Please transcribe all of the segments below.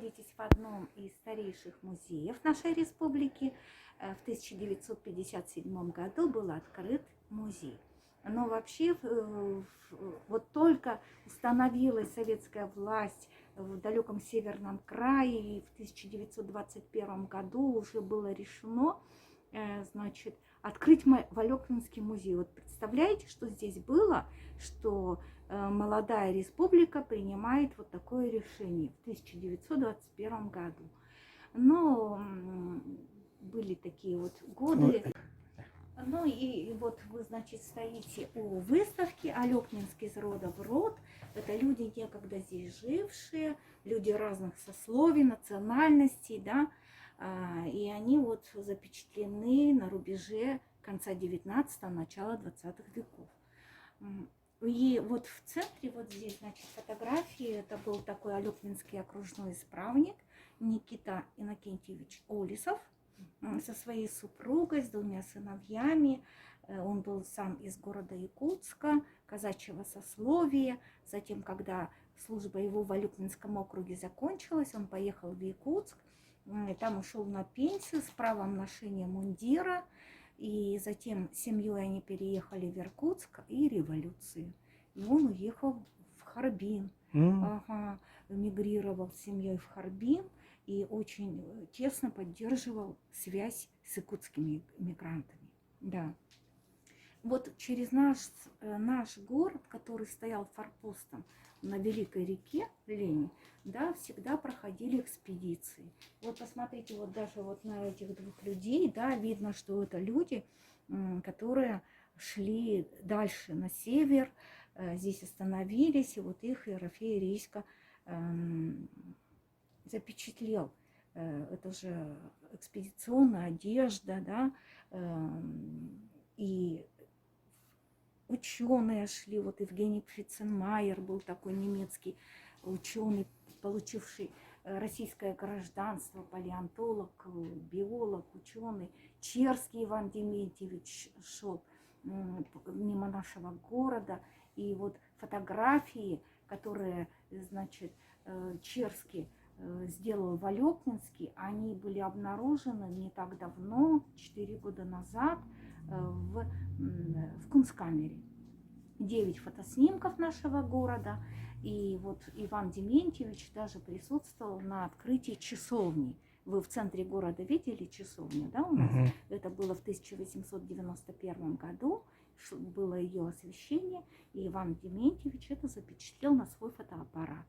находитесь в одном из старейших музеев нашей республики. В 1957 году был открыт музей. Но вообще вот только установилась советская власть в далеком северном крае, и в 1921 году уже было решено, значит, открыть Валекнинский музей. Вот представляете, что здесь было, что молодая республика принимает вот такое решение в 1921 году. Но были такие вот годы. Ну и вот вы, значит, стоите у выставки «Алекнинский из рода в род». Это люди, некогда здесь жившие, люди разных сословий, национальностей, да, и они вот запечатлены на рубеже конца 19-го, начала 20-х веков. И вот в центре, вот здесь, значит, фотографии, это был такой алекнинский окружной исправник Никита Иннокентьевич Олисов со своей супругой, с двумя сыновьями. Он был сам из города Якутска, казачьего сословия. Затем, когда служба его в Алекнинском округе закончилась, он поехал в Якутск. Там ушел на пенсию с правом ношения мундира. И затем с семьей они переехали в Иркутск и революции. И он уехал в Харбин. Эмигрировал с семьей в Харбин и очень тесно поддерживал связь с якутскими мигрантами. Да. Вот через наш город, который стоял форпостом на Великой реке Лени, да, всегда проходили экспедиции. Вот посмотрите, вот даже вот на этих двух людей, да, видно, что это люди, которые шли дальше на север, здесь остановились, и вот их Ерофей Рисько запечатлел. Это же экспедиционная одежда, да, и ученые шли, вот Евгений Пфиценмайер был такой немецкий ученый, получивший российское гражданство, палеонтолог, биолог, ученый. Черский Иван Дементьевич шел мимо нашего города, и вот фотографии, которые, значит, Черский сделал в Алекнинске, они были обнаружены не так давно, 4 года назад, в Кунсткамере. 9 фотоснимков нашего города. И вот Иван Дементьевич даже присутствовал на открытии часовни. Вы в центре города видели часовню, да, у нас? Это было в 1891 году. Было ее освящение. И Иван Дементьевич это запечатлел на свой фотоаппарат.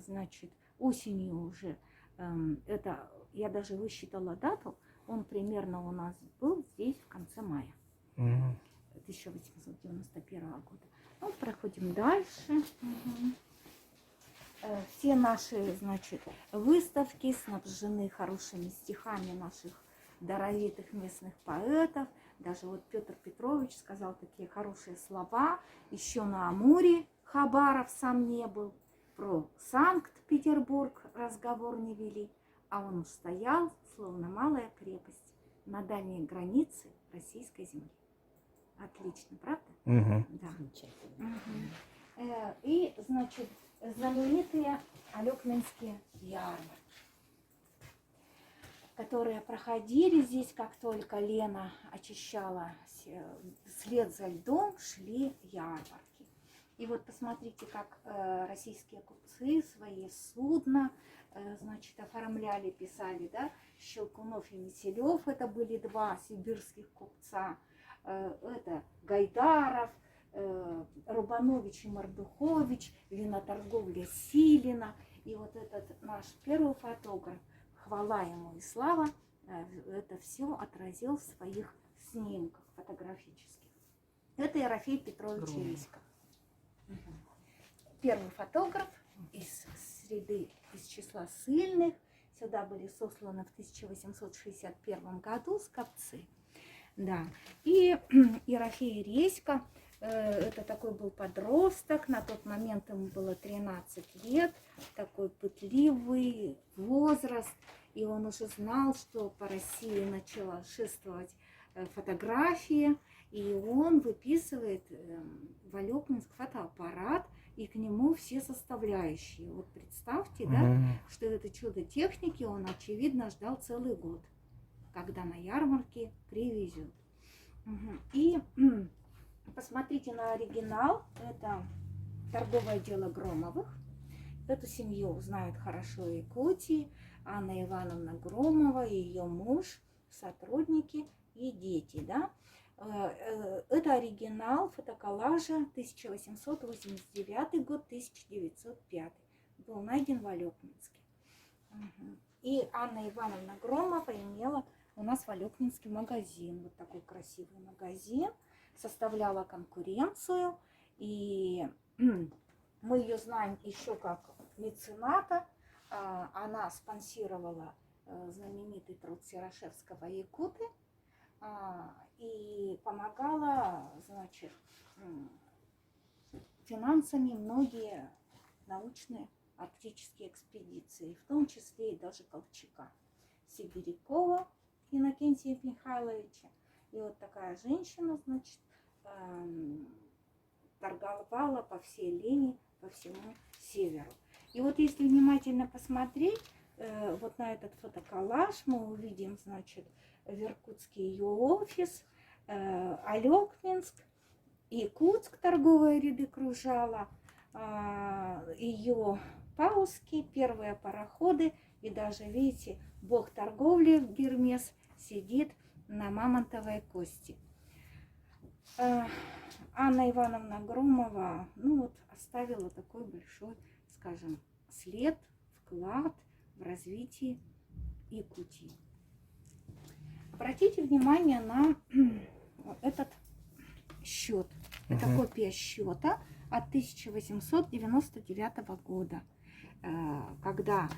Значит, осенью уже, это я даже высчитала дату, он примерно у нас был здесь в конце мая 1891 года. Ну, проходим дальше. Все наши, значит, выставки снабжены хорошими стихами наших даровитых местных поэтов. Даже вот Петр Петрович сказал такие хорошие слова. Еще на Амуре Хабаров сам не был. Про Санкт-Петербург разговор не вели, а он стоял, словно малая крепость, на дальней границе российской земли. Отлично, правда? Да. И, значит, знаменитые алекнинские ярмарки, которые проходили здесь, как только Лена очищала след за льдом, шли ярмарки. И вот посмотрите, как российские купцы свои судна, значит, оформляли, писали, да, Щелкунов и Меселев, это были два сибирских купца, это Гайдаров, Рубанович и Мордухович, виноторговля Силина. И вот этот наш первый фотограф, хвала ему и слава, это все отразил в своих снимках фотографических. Это Ерофей Петрович Рисько. Первый фотограф из среды, из числа ссыльных. Сюда были сосланы в 1861 году скопцы. Да. И Ерофей Рисько, это такой был подросток, на тот момент ему было 13 лет, такой пытливый возраст, и он уже знал, что по России начала шествовать фотография, и он выписывает в Алекнинск фотоаппарат и к нему все составляющие. Вот представьте, да, что это чудо техники он, очевидно, ждал целый год, когда на ярмарке привезет. И посмотрите на оригинал. Это торговое дело Громовых. Эту семью знают хорошо Якутии. Анна Ивановна Громова, ее муж, сотрудники и дети, да. Это оригинал фотоколлажа 1889 год, 1905. Был найден в Алёкминске. И Анна Ивановна Громова имела у нас в Алёкминске магазин. Вот такой красивый магазин. Составляла конкуренцию. И мы ее знаем еще как мецената. Она спонсировала знаменитый труд Серошевского «Якуты» и помогала, значит, финансами многие научные арктические экспедиции, в том числе и даже Колчака, Сибирякова Иннокентия Михайловича. И вот такая женщина, значит, торговала по всей линии, по всему северу. И вот если внимательно посмотреть вот на этот фотоколлаж, мы увидим, значит, в Иркутске ее офис, Алёкминск, Якутск, торговые ряды кружала, ее пауски, первые пароходы, и даже, видите, бог торговли Гермес сидит на мамонтовой кости. Анна Ивановна Громова, ну вот, оставила такой большой, скажем, след, вклад в развитие Якутии. Обратите внимание на этот счет. Это копия счета от 1899 года, когда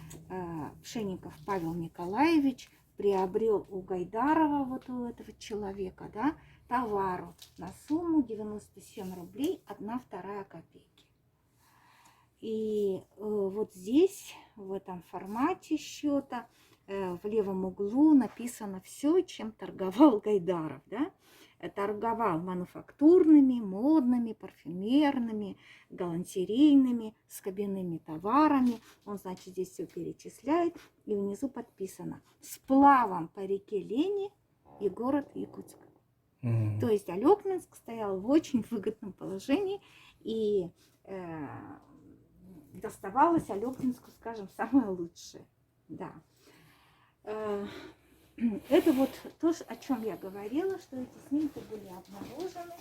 Пшенников Павел Николаевич приобрел у Гайдарова, вот у этого человека, да, товару на сумму 97 рублей 1/2 копейки. И вот здесь, в этом формате счета, в левом углу написано все, чем торговал Гайдаров, да? Торговал мануфактурными, модными, парфюмерными, галантерейными, скобяными товарами. Он, значит, здесь все перечисляет. И внизу подписано: сплавом по реке Лени и город Якутск. То есть Алёкминск стоял в очень выгодном положении, и доставалось Алёкминску, скажем, самое лучшее. Да. Это вот то, о чем я говорила, что эти снимки были обнаружены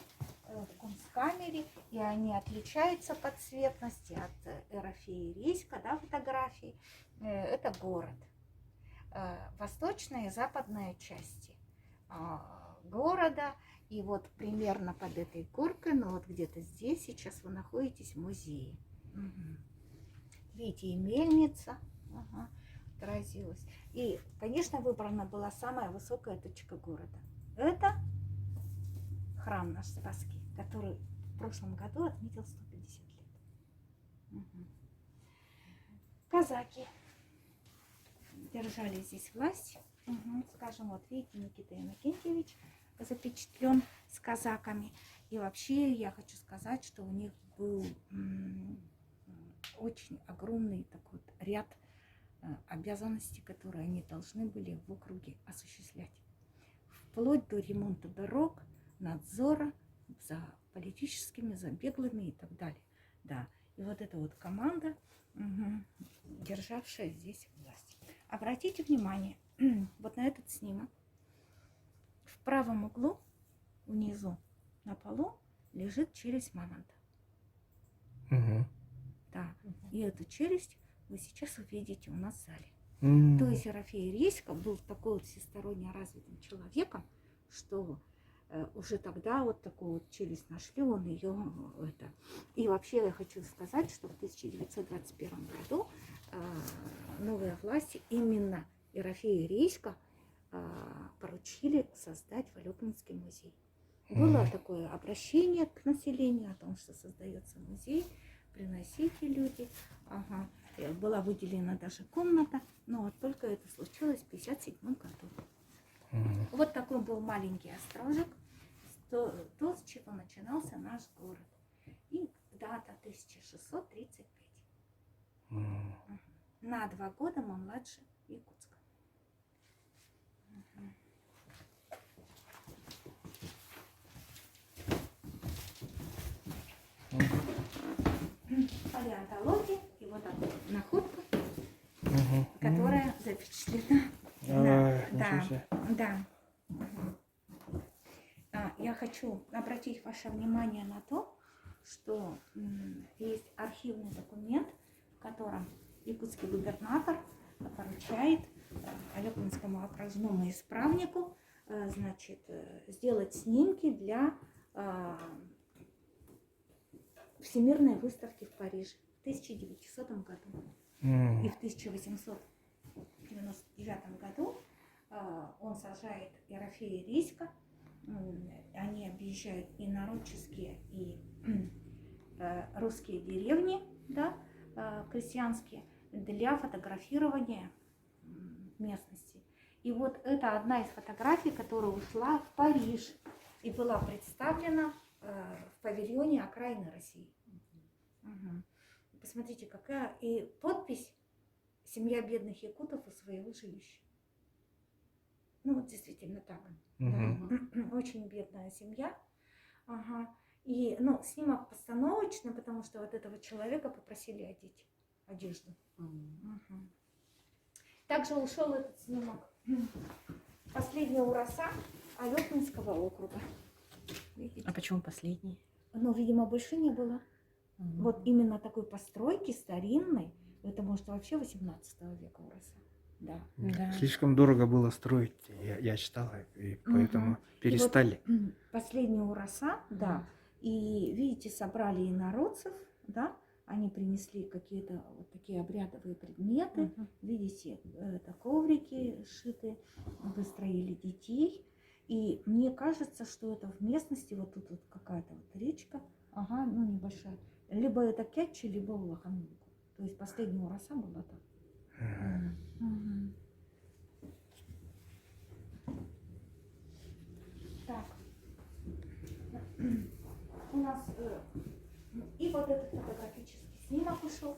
в Кунсткамере, и они отличаются по цветности от эрофеерийска, да, фотографий. Это город. Восточная и западная части города. И вот примерно под этой горкой, ну вот где-то здесь сейчас вы находитесь в музее. Видите, и мельница отразилась. И, конечно, выбрана была самая высокая точка города. Это храм наш Спасский, который в прошлом году отметил 150 лет. Казаки держали здесь власть. Скажем, вот видите, Никита Иннокентьевич запечатлен с казаками. И вообще я хочу сказать, что у них был очень огромный такой вот ряд обязанностей, которые они должны были в округе осуществлять. Вплоть до ремонта дорог, надзора за политическими, за беглыми и так далее. Да. И вот эта вот команда, державшая здесь власть. Обратите внимание вот на этот снимок. В правом углу, внизу, на полу, лежит челюсть мамонта. Да. И эту челюсть вы сейчас увидите у нас в зале. То есть Ерофей Рисько был такой вот всесторонне развитым человеком, что уже тогда вот такую вот челюсть нашли, он ее это. И вообще я хочу сказать, что в 1921 году новые власти именно Ерофею Рисько поручили создать в Алёкминский музей. Было такое обращение к населению о том, что создается музей, приносите люди. Была выделена даже комната, но только это случилось в 1957 году. Вот такой был маленький острожек, то, с чего начинался наш город. И дата 1635. М. На 2 года мы младше Якутска. Палеонтология и вот эта находка, которая запечатлена. Ничего себе. Да. Я хочу обратить ваше внимание на то, что есть архивный документ, в котором якутский губернатор поручает Алекминскому окружному исправнику, значит, сделать снимки для Всемирной выставки в Париже в 1900 году. И в 1899 году он сажает Ерофея Риська. Они объезжают и народческие, и русские деревни, да, крестьянские, для фотографирования местности. И вот это одна из фотографий, которая ушла в Париж и была представлена в павильоне окраины России. Посмотрите, какая и подпись: «Семья бедных якутов у своего жилища». Ну вот действительно так. Да. Очень бедная семья. И снимок постановочный, потому что вот этого человека попросили одеть одежду. Также ушел этот снимок последняя роса Алекминского округа. Видите? А почему последний? Ну, видимо, больше не было. Вот именно такой постройки старинной, это может вообще 18 века роса. Да. Слишком дорого было строить, я читала, и поэтому перестали. И вот последняя роса, да. И видите, собрали инородцев, да, они принесли какие-то вот такие обрядовые предметы, видите, это коврики сшиты, выстроили детей. И мне кажется, что это в местности, вот тут вот какая-то вот речка, небольшая, либо это Кетчи, либо Улахануку. То есть последняя роса была там. Так. У нас и вот этот фотографический снимок ушел.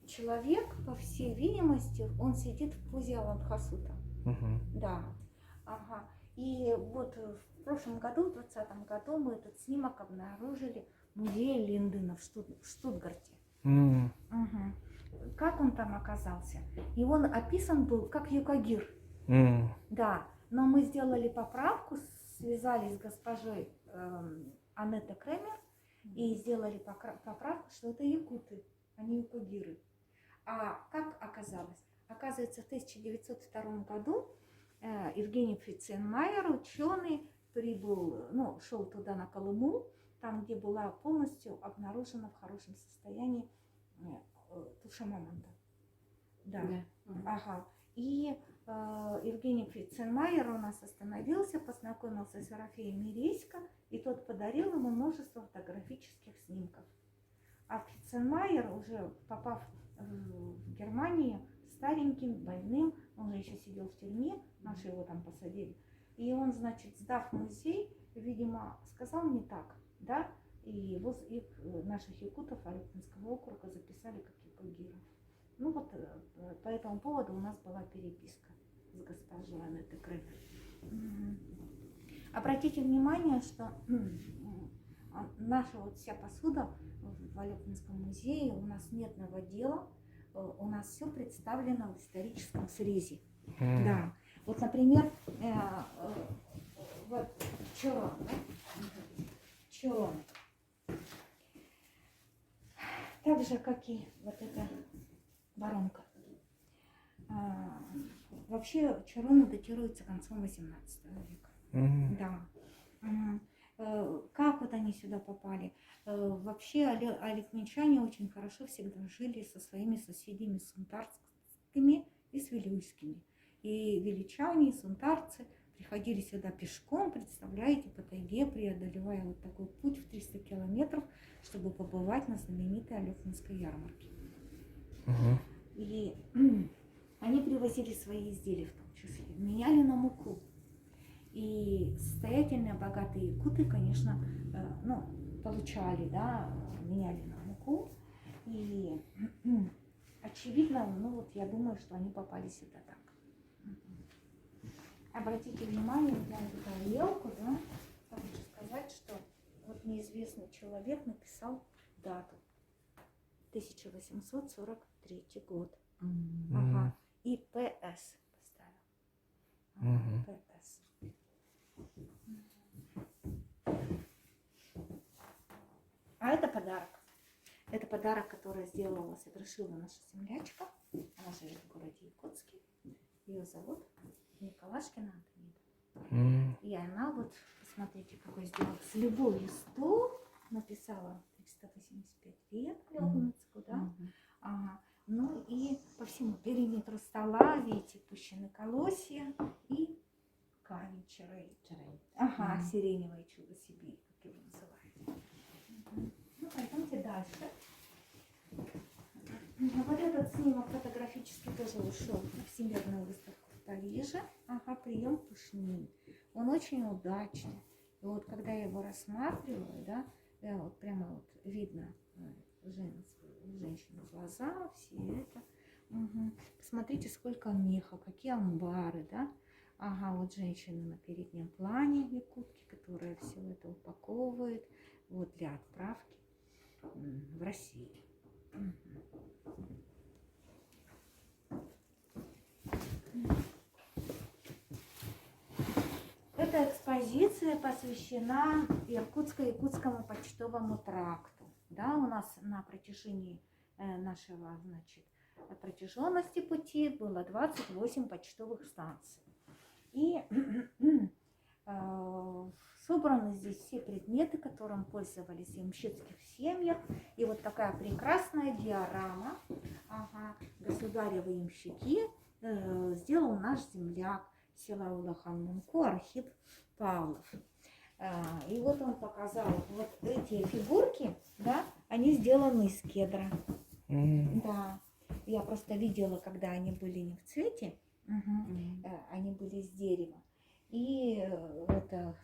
Человек, по всей видимости, он сидит в позе Аланхасута. Да. И вот в прошлом году, в 2020 году, мы этот снимок обнаружили в музее Линдена в Штутгарте. Как он там оказался? И он описан был как юкагир. Да, но мы сделали поправку, связались с госпожой Анеттой Кремер и сделали поправку, что это якуты, а не юкагиры. А как оказалось? Оказывается, в 1902 году Евгений Фриценмайер, ученый, прибыл, шел туда на Колыму, там, где была полностью обнаружена в хорошем состоянии туша мамонта. Да. И Евгений Фриценмайер у нас остановился, познакомился с Ерофеем Рисько, и тот подарил ему множество фотографических снимков. А Фриценмайер, уже попав в Германию, стареньким, больным, он же еще сидел в тюрьме, наши его там посадили. И он, значит, сдав музей, видимо, сказал не так, да, и наших якутов Алекминского округа записали как юкагиров. Ну вот по этому поводу у нас была переписка с госпожой Анеттой Кремер. Обратите внимание, что наша вот вся посуда в Алекминском музее, у нас нет новодела, у нас все представлено в историческом срезе. Да. Вот, например, вот чурон. Так же, как и вот эта воронка. Вообще чуроны датируются концом 18 века. Да. Как вот они сюда попали? Вообще алекминчане очень хорошо всегда жили со своими соседями сунтарскими и свилюйскими. И величане, и сунтарцы приходили сюда пешком, представляете, по тайге, преодолевая вот такой путь в 300 километров, чтобы побывать на знаменитой Алекминской ярмарке. И они привозили свои изделия в том числе, меняли на муку. И состоятельные, богатые якуты, конечно, получали, да, меняли на муку. И очевидно, ну вот я думаю, что они попали сюда так. Обратите внимание на эту тарелку, да, хочу сказать, что вот неизвестный человек написал дату. 1843 год. Ага. И ПС поставил. ПС. А это подарок. Это подарок, который сделала, совершила наша землячка. Она живет в городе Якутске. Ее зовут Николашкина Антонида. И она вот, посмотрите, какой сделала. С любовью стол написала 385 лет Лёгунецку, да? Ага. Ну и по всему периметру стола, видите, пущены колосья и камень чарей. Ага, сиреневое чудо Сибири, как его называют. Ну, пойдемте дальше. Вот этот снимок фотографический тоже ушел на Всемирную выставку в Париже. Ага, прием пушнин. Он очень удачный. И вот когда я его рассматриваю, да, вот прямо вот видно женщину глаза, все это. Угу. Посмотрите, сколько меха, какие амбары, да. Ага, вот женщина на переднем плане якутки, которая все это упаковывает вот для отправки в Россию. Эта экспозиция посвящена Иркутско-Якутскому почтовому тракту. Да, у нас на протяжении нашего, значит, протяженности пути было 28 почтовых станций. И собраны здесь все предметы, которым пользовались в ямщицких семьях. И вот такая прекрасная диорама. Ага, государевы ямщики сделал наш земляк села Улахан-Мунку Архип Павлов. И вот он показал вот эти фигурки, да, они сделаны из кедра. Да. Я просто видела, когда они были не в цвете, они были из дерева. И это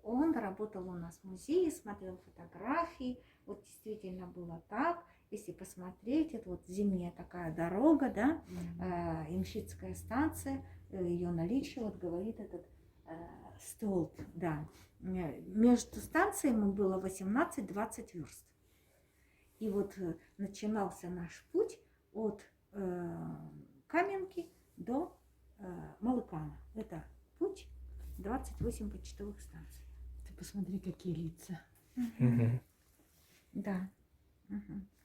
он работал у нас в музее, смотрел фотографии. Вот действительно было так. Если посмотреть, это вот зимняя такая дорога, да, ямщицкая станция, ее наличие, вот говорит этот столб, да. Между станциями было 18-20 верст. И вот начинался наш путь от Каменки до Малыкана. Это путь 28 почтовых станций. Ты посмотри, какие лица. Да.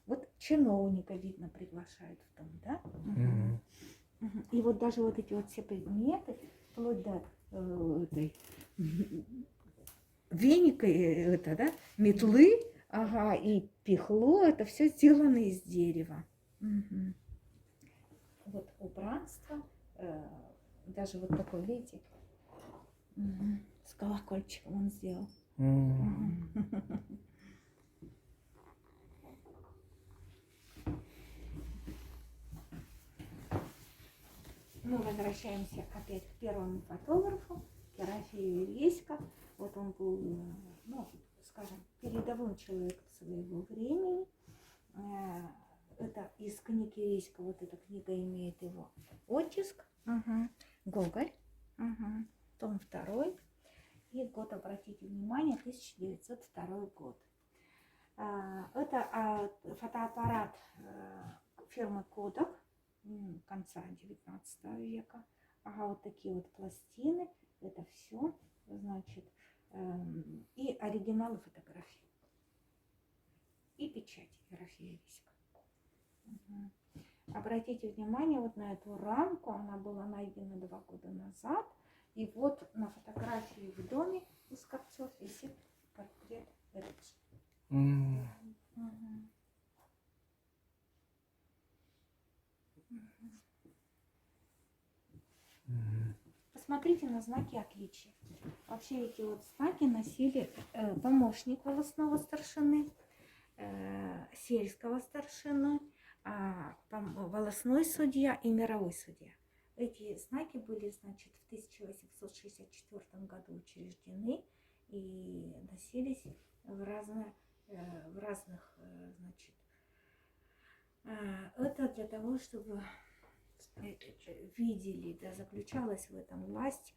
Вот чиновника, видно, приглашают в дом, да? И вот даже вот эти вот все предметы, вплоть до этой веника, это, да, метлы, ага, и пихло, это все сделано из дерева. Вот убранство, даже вот такой, видите, с колокольчиком он сделал. Мы возвращаемся опять к первому фотографу, Ерофею Рисько. Вот он был, ну, скажем, передовым человеком своего времени. Это из книги Рисько, вот эта книга имеет его оттиск. Гоголь, том 2. И год, обратите внимание, 1902 год. Это фотоаппарат фирмы Kodak конца 19 века. Ага, вот такие вот пластины. Это все, значит, и оригиналы фотографий. И печать Ерофея Рисько. Обратите внимание вот на эту рамку. Она была найдена 2 года назад. И вот на фотографии в доме у Скопцов висит портрет Эриджи. Посмотрите на знаки отличия. Вообще эти вот знаки носили помощник волостного старшины, сельского старшины, волостной судья и мировой судья. Эти знаки были, значит, в 1864 году учреждены и носились в разное в разных, значит, это для того, чтобы видели, да, заключалась в этом власть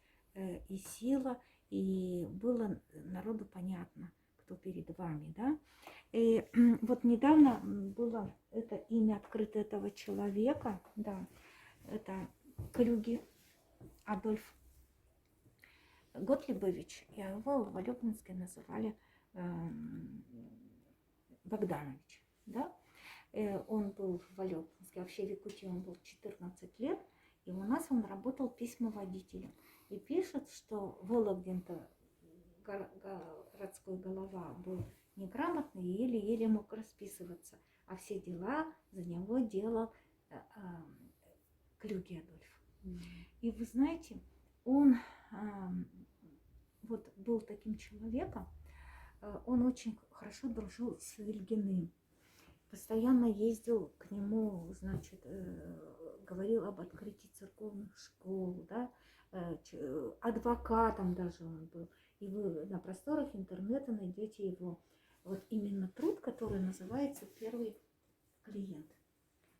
и сила, и было народу понятно, кто перед вами, да. И вот недавно было это имя открыто этого человека, да, это Клюги Адольф Готлибович, и его в Алёпинске называли Богданович, да. Он был в Алёпинске, вообще в Якутии он был 14 лет, и у нас он работал письмоводителем. И пишет, что Вологдин-то, городской голова, был неграмотный и еле-еле мог расписываться, а все дела за него делал Клюги Адольф. И вы знаете, он вот был таким человеком, он очень хорошо дружил с Ильиным, постоянно ездил к нему, значит, говорил об открытии церковных школ, да, адвокатом даже он был. И вы на просторах интернета найдете его вот именно труд, который называется «Первый клиент».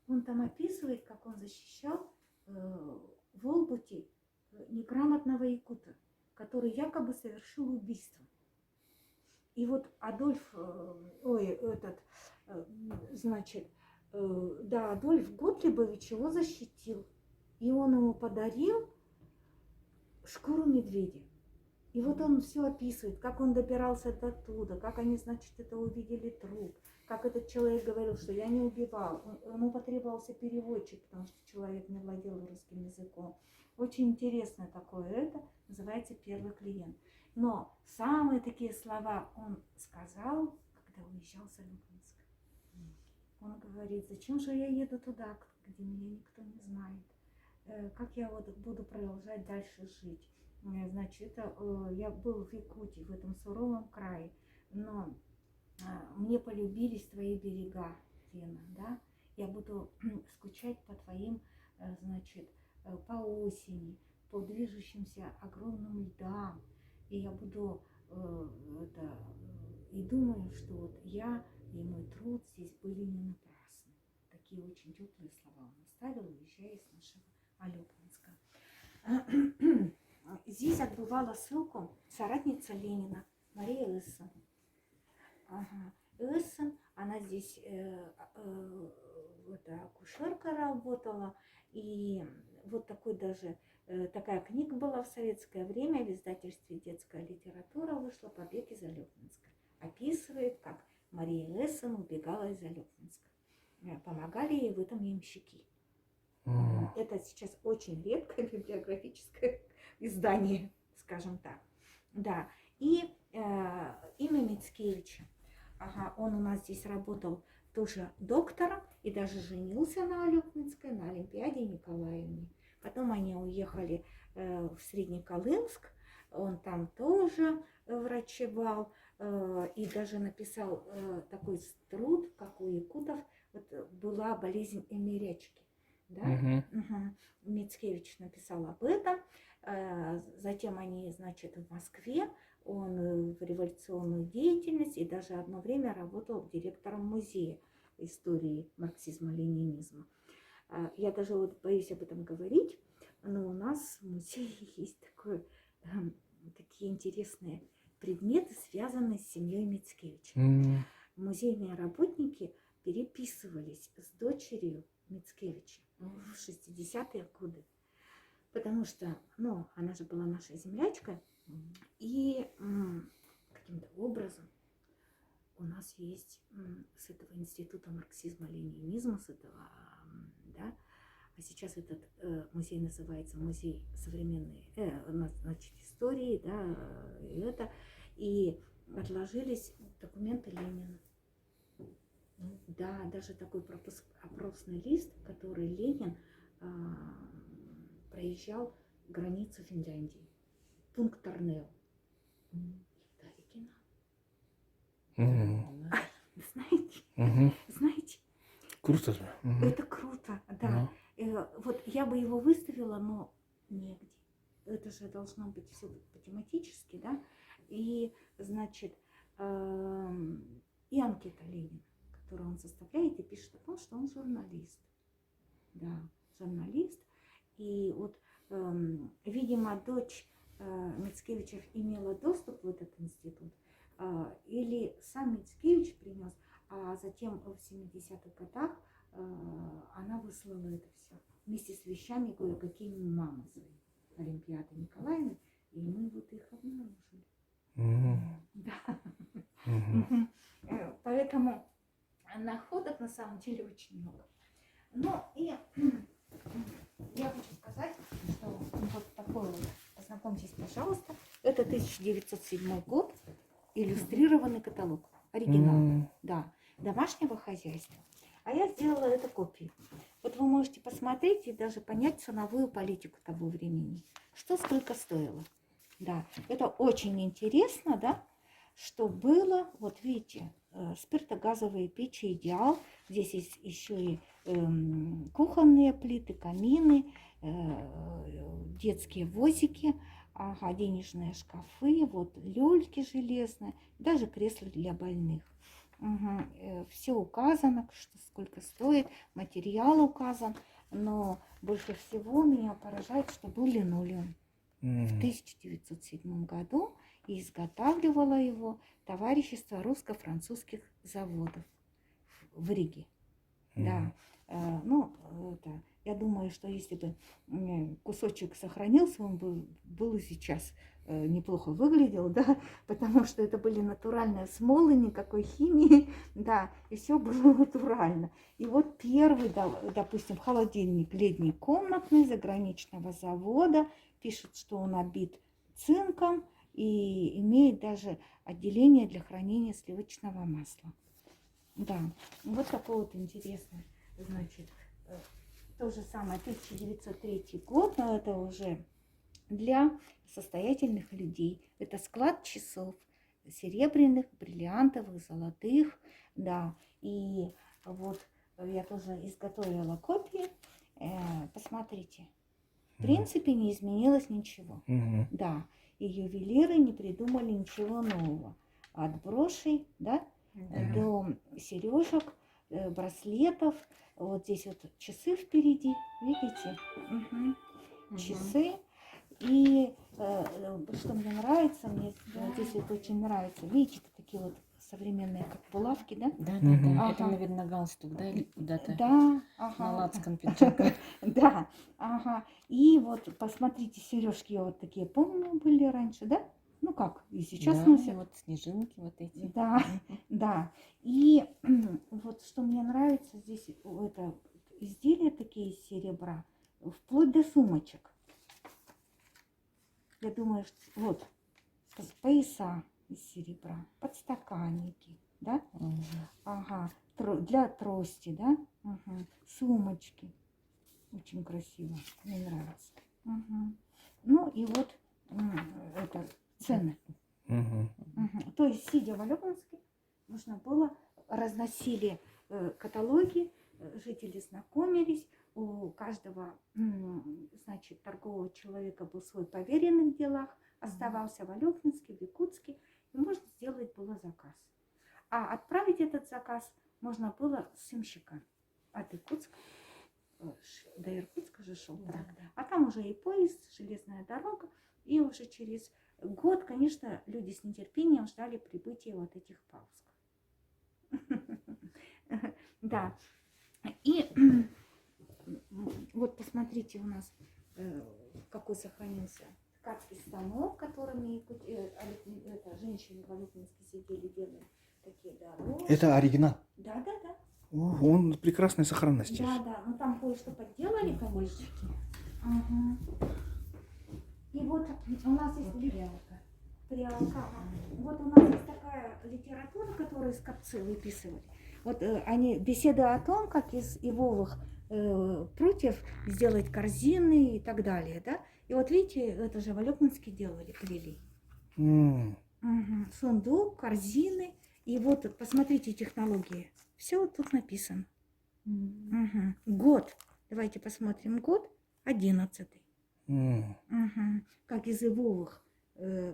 Он там описывает, как он защищал в Олбуте неграмотного якута, который якобы совершил убийство. И вот Адольф, значит, да, Адольф Готлибович его защитил. И он ему подарил шкуру медведя. И вот он все описывает, как он добирался до туда, как они, значит, это увидели труп, как этот человек говорил, что я не убивал. Ему потребовался переводчик, потому что человек не владел русским языком. Очень интересное такое это, называется «Первый клиент». Но самые такие слова он сказал, когда уезжал с Алёпинска. Он говорит: зачем же я еду туда, где меня никто не знает? Как я вот буду продолжать дальше жить? Значит, я был в Якутии, в этом суровом крае, но мне полюбились твои берега, Лена, да? Я буду скучать по твоим, значит, по осени, по движущимся огромным льдам. И я буду и думаю, что вот я и мой труд здесь были не напрасны. Такие очень теплые слова он оставил, уезжая из нашего Алёпинска. Здесь отбывала ссылку соратница Ленина Мария Эссен. Эссен, она здесь акушеркой работала, и вот такой даже такая книга была в советское время, в издательстве «Детская литература» вышла «Побег из Алёпинска». Описывает, как Мария Эссен убегала из Алёпинска. Помогали ей в этом ямщики. Это сейчас очень редкое библиографическое издание, скажем так. Да. И имя Мицкевича. Он у нас здесь работал тоже доктором и даже женился на Алёпинской, на Олимпиаде Николаевне. Потом они уехали в Среднеколымск, он там тоже врачевал и даже написал такой труд, как у якутов, вот была болезнь эмерячки. Да? Мицкевич написал об этом. Затем они, значит, в Москве, он в революционную деятельность и даже одно время работал директором музея истории марксизма-ленинизма. Я даже вот боюсь об этом говорить, но у нас в музее есть такие интересные предметы, связанные с семьей Мицкевича. Музейные работники переписывались с дочерью Мицкевича в 60-е годы, потому что, она же была нашей землячкой, и каким-то образом у нас есть с этого института марксизма-ленинизма, с этого, да, а сейчас этот музей называется Музей современной, значит, истории, да, и отложились документы Ленина. Да, даже такой опросный лист, который Ленин проезжал границу Финляндии, пункт Торнео. Знаете? Круто же. Это круто, да. Вот я бы его выставила, но негде. Это же должно быть все по тематически, да. И, значит, и анкета Ленина, которую он составляет и пишет о том, что он журналист. Да, журналист. И вот, видимо, дочь Мицкевичев имела доступ в этот институт, или сам Мицкевич принес, а затем в 70-х годах она выслала это все вместе с вещами кое-какими мамы своей, Олимпиады Николаевны, и мы вот их обнаружили. Да. Поэтому находок на самом деле очень много. Ну и я хочу сказать, что вот такой вот, познакомьтесь, пожалуйста, это 1907 год, иллюстрированный каталог, оригинал, да, домашнего хозяйства. А я сделала это копии. Вот вы можете посмотреть и даже понять ценовую политику того времени, что сколько стоило. Да, это очень интересно, да, что было, вот видите, спиртогазовые печи «Идеал», здесь есть еще и кухонные плиты, камины, детские возики, ага, денежные шкафы, вот люльки железные, даже кресла для больных. Угу. Все указано, что сколько стоит, материал указан, но больше всего меня поражает, что был линолеум. В 1907 году и изготавливало его товарищество русско-французских заводов в Риге. Да. Ну, это, я думаю, что если бы кусочек сохранился, он бы был и сейчас неплохо выглядел, да, потому что это были натуральные смолы, никакой химии, да, и все было натурально. И вот первый, допустим, холодильник летний комнатный заграничного завода, пишет, что он обит цинком и имеет даже отделение для хранения сливочного масла. Да, вот такой вот интересный, значит, то же самое, 1903 год, но это уже для состоятельных людей. Это склад часов серебряных, бриллиантовых, золотых, да. И вот я тоже изготовила копии. Посмотрите. В принципе, не изменилось ничего. Да. И ювелиры не придумали ничего нового. От брошей, да, до сережек, браслетов. Вот здесь вот часы впереди, видите? Часы. И что мне нравится, мне здесь вот очень нравится, видите, такие вот современные, как булавки, да? Да. Ага. Это, наверное, галстук, да, или куда-то? Да, ага. На лацкан пиджака. Да, ага. И вот посмотрите, сережки вот такие, помню, были раньше, да? Ну как, и сейчас Да, носят. вот снежинки вот эти. Да, да. И вот что мне нравится здесь, это изделия такие из серебра, вплоть до сумочек. Я думаю, что вот пояса из серебра, подстаканники, да? Ага, для трости, да? Сумочки. Очень красиво, мне нравится. Ну и вот это цены. То есть, сидя в Алёпинске, нужно было, разносили каталоги, жители знакомились, у каждого, значит, торгового человека был свой поверенный в делах, оставался в Алёпинске, в Якутске, и можно сделать было заказ. А отправить этот заказ можно было с ямщика от Якутска, до Иркутска же шел трак, а там уже и поезд, железная дорога, и уже через год, конечно, люди с нетерпением ждали прибытия вот этих паусков. Да. И вот посмотрите, у нас какой сохранился ткацкий станок, которыми женщины в Алёпинске сидели, делали такие дорожки. Это оригинал? Да. Он в прекрасной сохранности. Да, ну там кое-что подделали, конечно. И вот у нас есть прялка. Вот у нас есть такая литература, которую скопцы выписывали. Вот они беседы о том, как из ивовых прутьев сделать корзины и так далее, да? И вот видите, это же в Алёпинске делали, плели. Сундук, корзины. И вот посмотрите технологии. Все вот тут написано. Год. Давайте посмотрим год. 11-й. Как из ивовых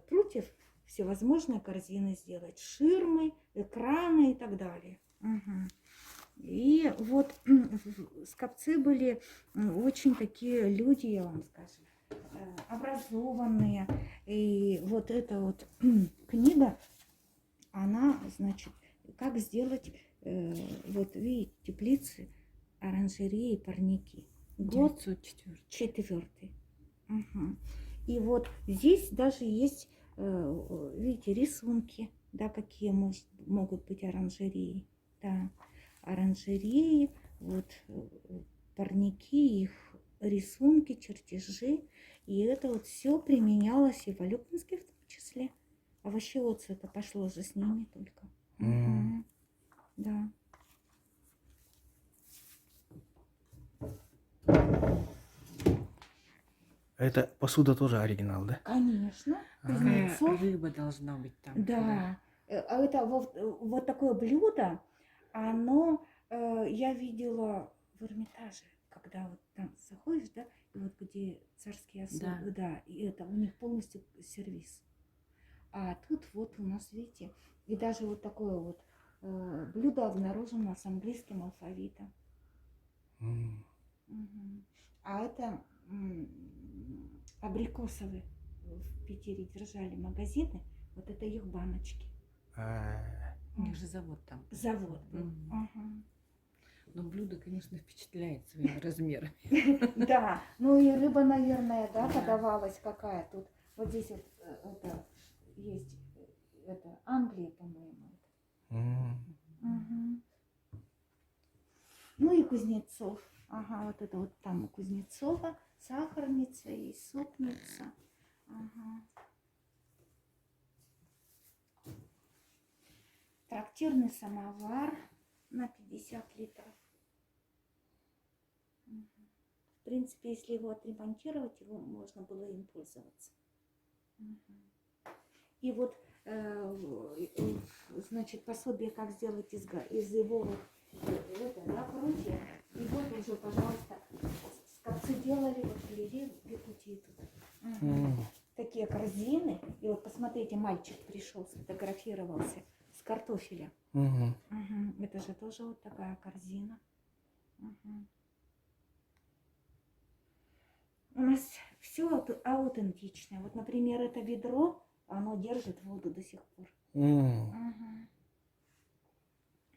прутьев всевозможные корзины сделать, ширмы, экраны и так далее. Мгм. И вот скопцы были очень такие люди, я вам скажу, образованные. И вот эта вот книга, она, значит, как сделать, вот видите, теплицы, оранжереи, парники. Год 904. 4. И вот здесь даже есть, видите, рисунки, да, какие могут быть оранжереи. Да, оранжереи, вот парники, их рисунки, чертежи. И это вот все применялось и в Алюкминске в том числе. Овощеводство это пошло же с ними только. Мгм. Да. Это посуда тоже оригинал, да? Конечно. Какая Кузнецов. рыба должна быть там? Да. А это вот такое блюдо, оно я видела в Эрмитаже, когда вот там заходишь, да, и вот где царские особы, да, и это у них полностью сервис. А тут вот у нас, видите, и даже вот такое вот блюдо обнаружено с английским алфавитом. М. Мгм. А это абрикосовые в Питере держали магазины, вот это их баночки. А, У них же завод там. Завод был. Мгм. Ага. Но блюдо, конечно, впечатляет своими размерами. Да, ну и рыба, наверное, да, Да. подавалась какая тут. Вот здесь вот это есть, это Англия, по-моему. м. Мгм. Ну и Кузнецов. Ага, вот это вот там у Кузнецова сахарница и супница. Ага. Трактирный самовар на 50 литров. Мгм. В принципе, если его отремонтировать, его можно было им пользоваться. Мгм. И вот, значит, пособие, как сделать из его вот, это, да, прутья. И вот уже, пожалуйста, скопцы делали, вот галереи в Якутии тут. Мгм. М. Такие корзины. И вот посмотрите, мальчик пришел, сфотографировался с картофеля. Мгм. Мгм. Это же тоже вот такая корзина. Мгм. У нас все аутентичное. Вот, например, это ведро, оно держит воду до сих пор. М. Мгм.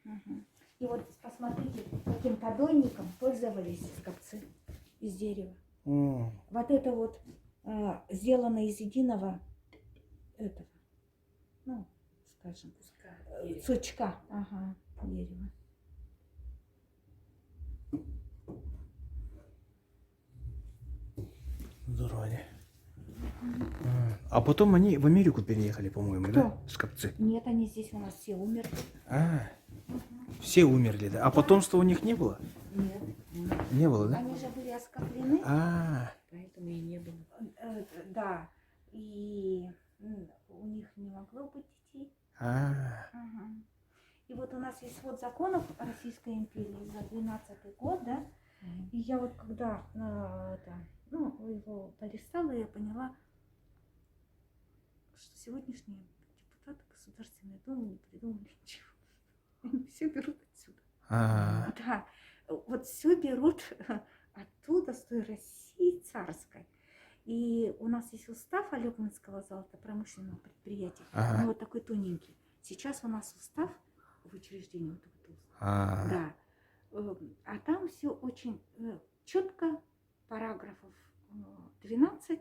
Мгм. И вот посмотрите, каким подойником пользовались скопцы из дерева. М. Вот это вот сделано из единого этого, ну, скажем, сучка, ага, дерева. Здорово, не? А потом они в Америку переехали, по-моему, да? Кто? Скопцы. Нет, они здесь у нас все умерли. А, все умерли, да? А потомства у них не было? Нет. Не было, да? Они же были оскоплены. А, Поэтому и не было. Да. И у них не могло быть детей. а. Ага. И вот у нас есть свод законов Российской империи за 12-й год, да? И я вот когда его полистала, я поняла, что сегодняшние депутаты Государственной Думы не придумали ничего. Они все берут отсюда. А. Да, вот все берут оттуда, с той России царской. И у нас есть устав Алёкминского золотопромышленного предприятия. Ага. Он вот такой тоненький. Сейчас у нас устав в учреждении вот этот устав. А. Да. А там все очень четко, параграфов 12,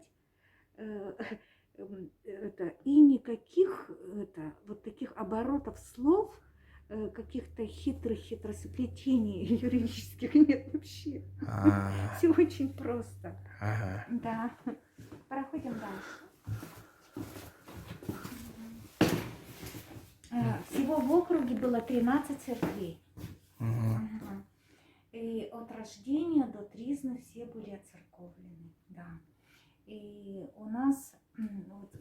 и никаких вот таких оборотов слов, каких-то хитросплетений юридических нет вообще. А. Все очень просто. Ага. Да. Проходим дальше. Всего в округе было 13 церквей. Мгм. Ага. И от рождения до тризны все были оцерковлены. Да. И у нас вот,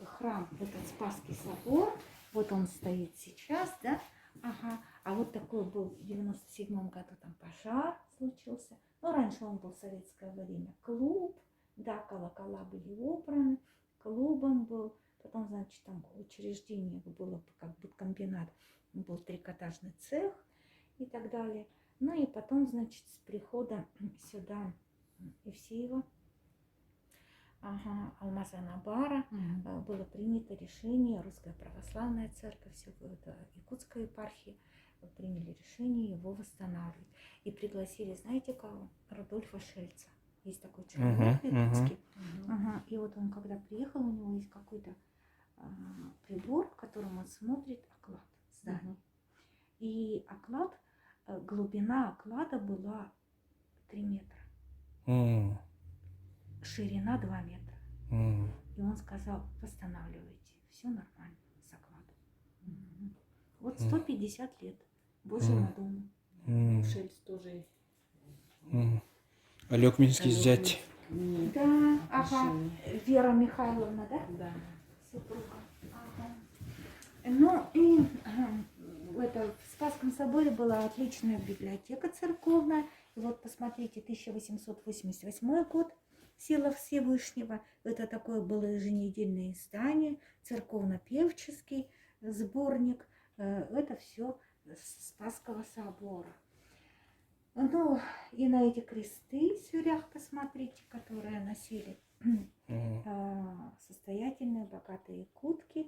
храм, этот Спасский собор, вот он стоит сейчас, да? Ага. А вот такой был в 97 году, там пожар случился. Ну, раньше он был в советское время клуб, да, колокола были убраны, клубом был. Потом, значит, там учреждение было как бы комбинат, был трикотажный цех и так далее. Ну и потом, значит, с прихода сюда Евсеева, Алмаз-Анабара, было принято решение, Русская Православная Церковь, это Якутская епархия, приняли решение его восстанавливать. И пригласили, знаете кого? Рудольфа Шельца. Есть такой человек в Якутске. И вот он, когда приехал, у него есть какой-то прибор, которым он смотрит оклад здания. И оклад, глубина оклада была 3 метра. Ширина 2 метра. И он сказал, восстанавливайте, все нормально с окладом. Вот 150 лет Божьему дому. Шельц тоже. Олег Минский зять. Да, Вера Михайловна, да? Да. Супруга. Ну и в Спасском соборе была отличная библиотека церковная. И вот посмотрите, 1888 год, «Сила Всевышнего». Это такое было еженедельное издание, церковно-певческий сборник. Это все Спасского собора. Ну, и на эти кресты в сюрях посмотрите, которые носили состоятельные, богатые якутки.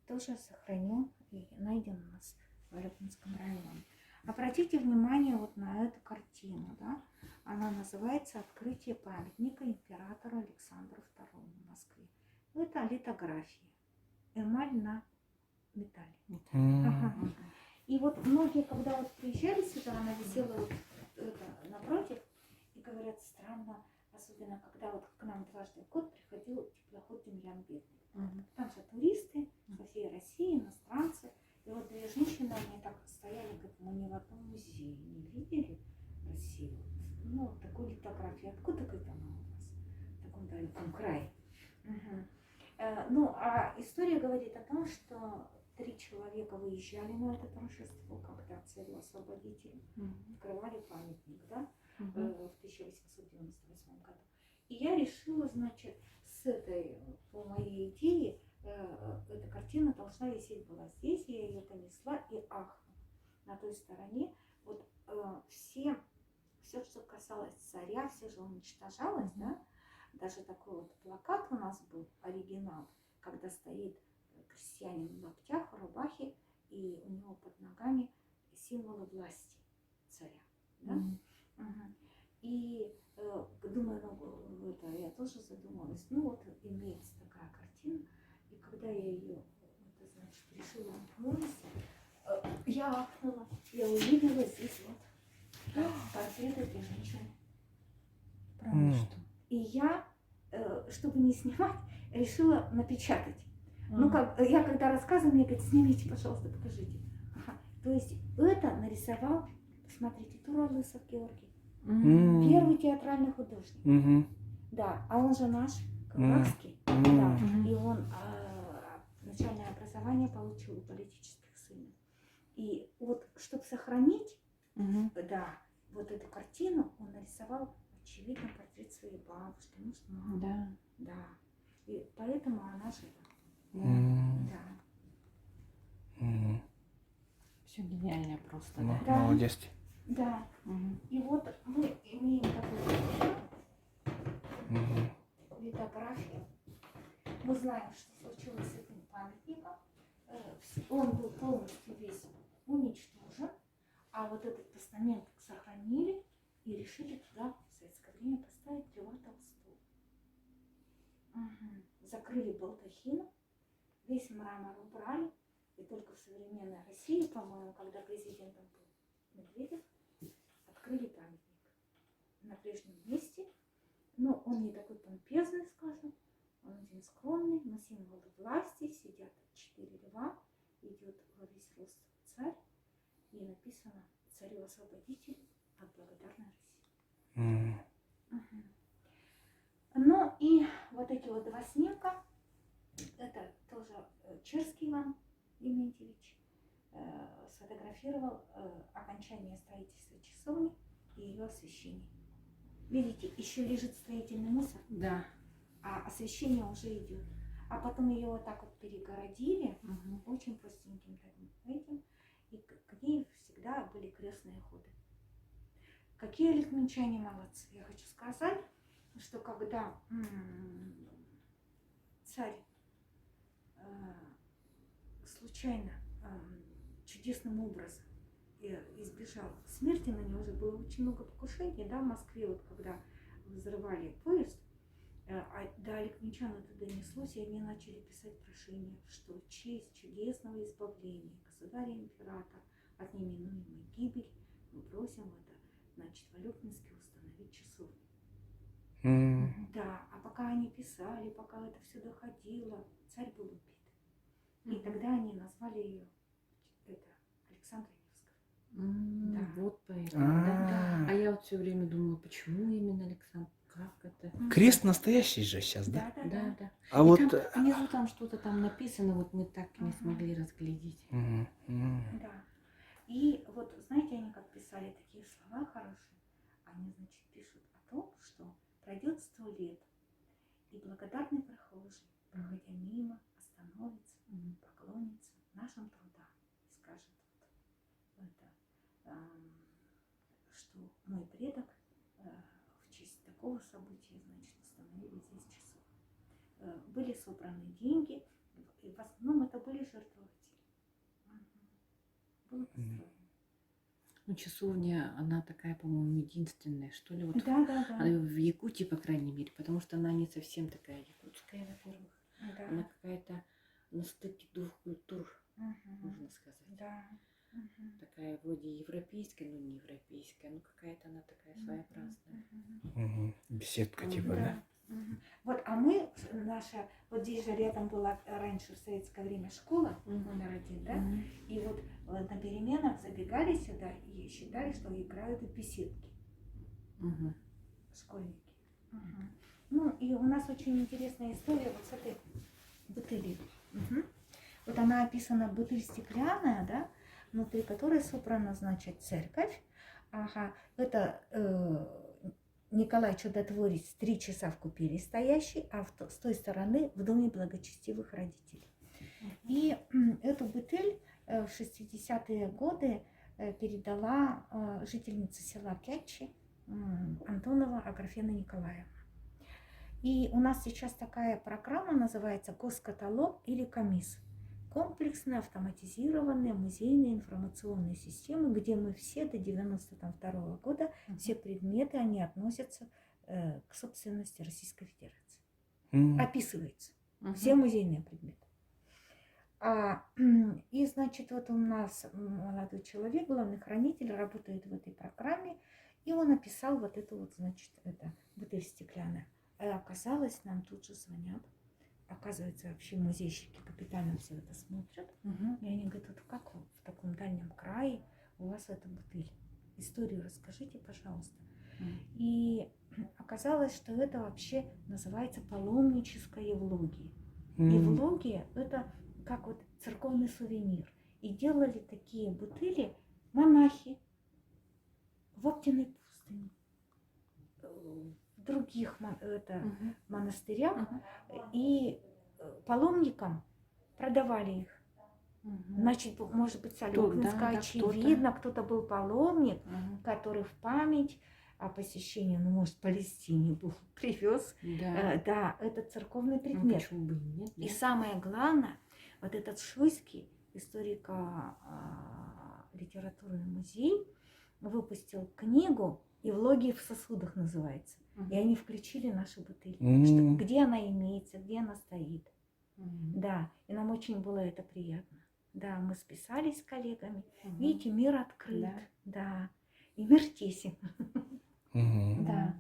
Тоже сохранен и найден у нас в Алепинском районе. Обратите внимание вот на эту картину, да? Она называется «Открытие памятника императору Александру II в Москве». Это литография, эмаль на металле. И вот многие, когда вот приезжали сюда, она висела вот напротив, и говорят, странно, особенно когда вот к нам дважды в год приходил теплоход Демьян Бедный. Там же туристы со всей России, иностранцы. И вот две женщины, они так стояли, говорят, мы ни в одном музее не видели в России. Ну, вот такую литографию. Откуда это она у вас? В таком далеком крае. Ну, а история говорит о том, что 3 человека выезжали на это торжество, когда царю-освободителю открывали памятник, да, в 1898 году. И я решила, значит, по моей идее, эта картина должна висеть была здесь, я ее понесла и ахнула. На той стороне вот все, что касалось царя, все же уничтожалось, да. Даже такой вот плакат у нас был, оригинал, когда стоит крестьянин в лаптях, в рубахе, и у него под ногами символы власти царя. Да? И думаю, я тоже задумалась, ну вот имеется такая картина, и когда я ее, значит, решила вынести, я ахнула, я увидела здесь вот портрет этой женщины. Правда, что? И я, чтобы не снимать, решила напечатать. Ну, я когда рассказываю, мне говорят, снимите, пожалуйста, покажите. То есть это нарисовал, смотрите, Тура-Лысов Георгий. Первый театральный художник. Да, а он же наш, Кавказский. Да, и он начальное образование получил у политических сынов. И вот, чтобы сохранить, да, вот эту картину, он нарисовал, очевидно, портрет своей бабушки, может, мамы. Да. Да. И поэтому она жива. Да. Все гениально просто, Ну, да? молодец. Да. И вот мы имеем такую литографию. Мы знаем, что случилось с этим памятником. Он был полностью весь уничтожен, а вот этот постамент сохранили и решили туда в советское время поставить Льва Толстого. Закрыли балдахином, весь мрамор убрали, и только в современной России, по-моему, когда президентом был Медведев, открыли памятник на прежнем месте. Но он не такой помпезный, скажем, он очень скромный, но символы власти, сидят 4 льва, идет во весь рост царь, и написано «Царю-освободителю от благодарной России». Ну и вот эти вот 2 снимка, это тоже Черский Иван Дементьевич сфотографировал окончание строительства часовни и ее освещение. Видите, еще лежит строительный мусор. Да. а освещение уже идет. А потом ее вот так вот перегородили Мгм. очень простеньким таким этим, и к ней всегда были крестные ходы. Какие литвинчане молодцы. Я хочу сказать, что когда царь случайно, чудесным образом избежал смерти, на него уже было очень много покушений, да, в Москве, вот когда взрывали поезд, до литвинчан это донеслось, и они начали писать прошение, что в честь чудесного избавления государя-императора от неминуемой гибели мы просим это, значит, в Алёкинске установить часовню. Да, а пока они писали, пока это все доходило, царь был убит. И тогда они назвали ее это Александра Невского. Да. Вот поэтому, да. А я вот все время думала, почему именно Александр? Как это? Крест настоящий же сейчас, да? Да, да. А И вот... там внизу там что-то там написано, вот мы так не смогли разглядеть. Да. И вот знаете, они как писали такие слова хорошие. Они, значит, пишут о том, что пройдет 100 лет, и благодарный прохожий, проходя мимо, остановится, поклонится нашим трудам и скажет вот это, что мой предок в честь такого события, значит, установили здесь часов. Были собраны деньги, и в основном это были жертвователи. Было построено. Ну, часовня, она такая, по-моему, единственная, что ли, вот Да. в Якутии, по крайней мере, потому что она не совсем такая якутская, во-первых. Да. Она какая-то на стыке двух культур, можно сказать. Да. Такая вроде европейская, но не европейская, ну какая-то она такая своеобразная. Беседка типа, да? Вот, а мы, наша, вот здесь же рядом была раньше в советское время школа номер 1, да? И вот на переменах забегали сюда и считали, что играют в беседки школьники. Ну, и у нас очень интересная история вот с этой бутыли. Вот она описана, бутыль стеклянная, да, внутри которой собрана, значит, церковь. Это Николай Чудотворец 3 часа в купели стоящий, а с той стороны в доме благочестивых родителей. И эту бутыль в 60-е годы передала жительница села Клячи Антонова Аграфена Николаевна. И у нас сейчас такая программа называется «Госкаталог» или «КОМИС». Комплексные автоматизированные музейные информационные системы, где мы все до 92 года, все предметы, они относятся к собственности Российской Федерации. Описывается. Все музейные предметы. И, значит, вот у нас молодой человек, главный хранитель, работает в этой программе, и он описал вот эту вот, значит, это бутыль стеклянная. А оказалось, нам тут же звонят. Оказывается, вообще музейщики капитально все это смотрят. И они говорят, вот как в таком дальнем крае у вас эта бутыль? Историю расскажите, пожалуйста. И оказалось, что это вообще называется паломническая Евлогия. Евлогия – это как вот церковный сувенир. И делали такие бутыли монахи в Оптиной пустыне, в других монастырях, и паломникам продавали их. Значит, может быть, Солёкинская, очевидно, кто-то был паломник, который в память о посещении, ну, может, в Палестине был, привез, да, этот церковный предмет. Почему бы и нет? И самое главное, вот этот Шуйский историко-литературный музей выпустил книгу «Евлогия в сосудах» называется. И они включили нашу бутыль, где она имеется, где она стоит. Да, и нам очень было это приятно. Да, мы списались с коллегами. Видите, мир открыт. Да. И мир тесен. Да.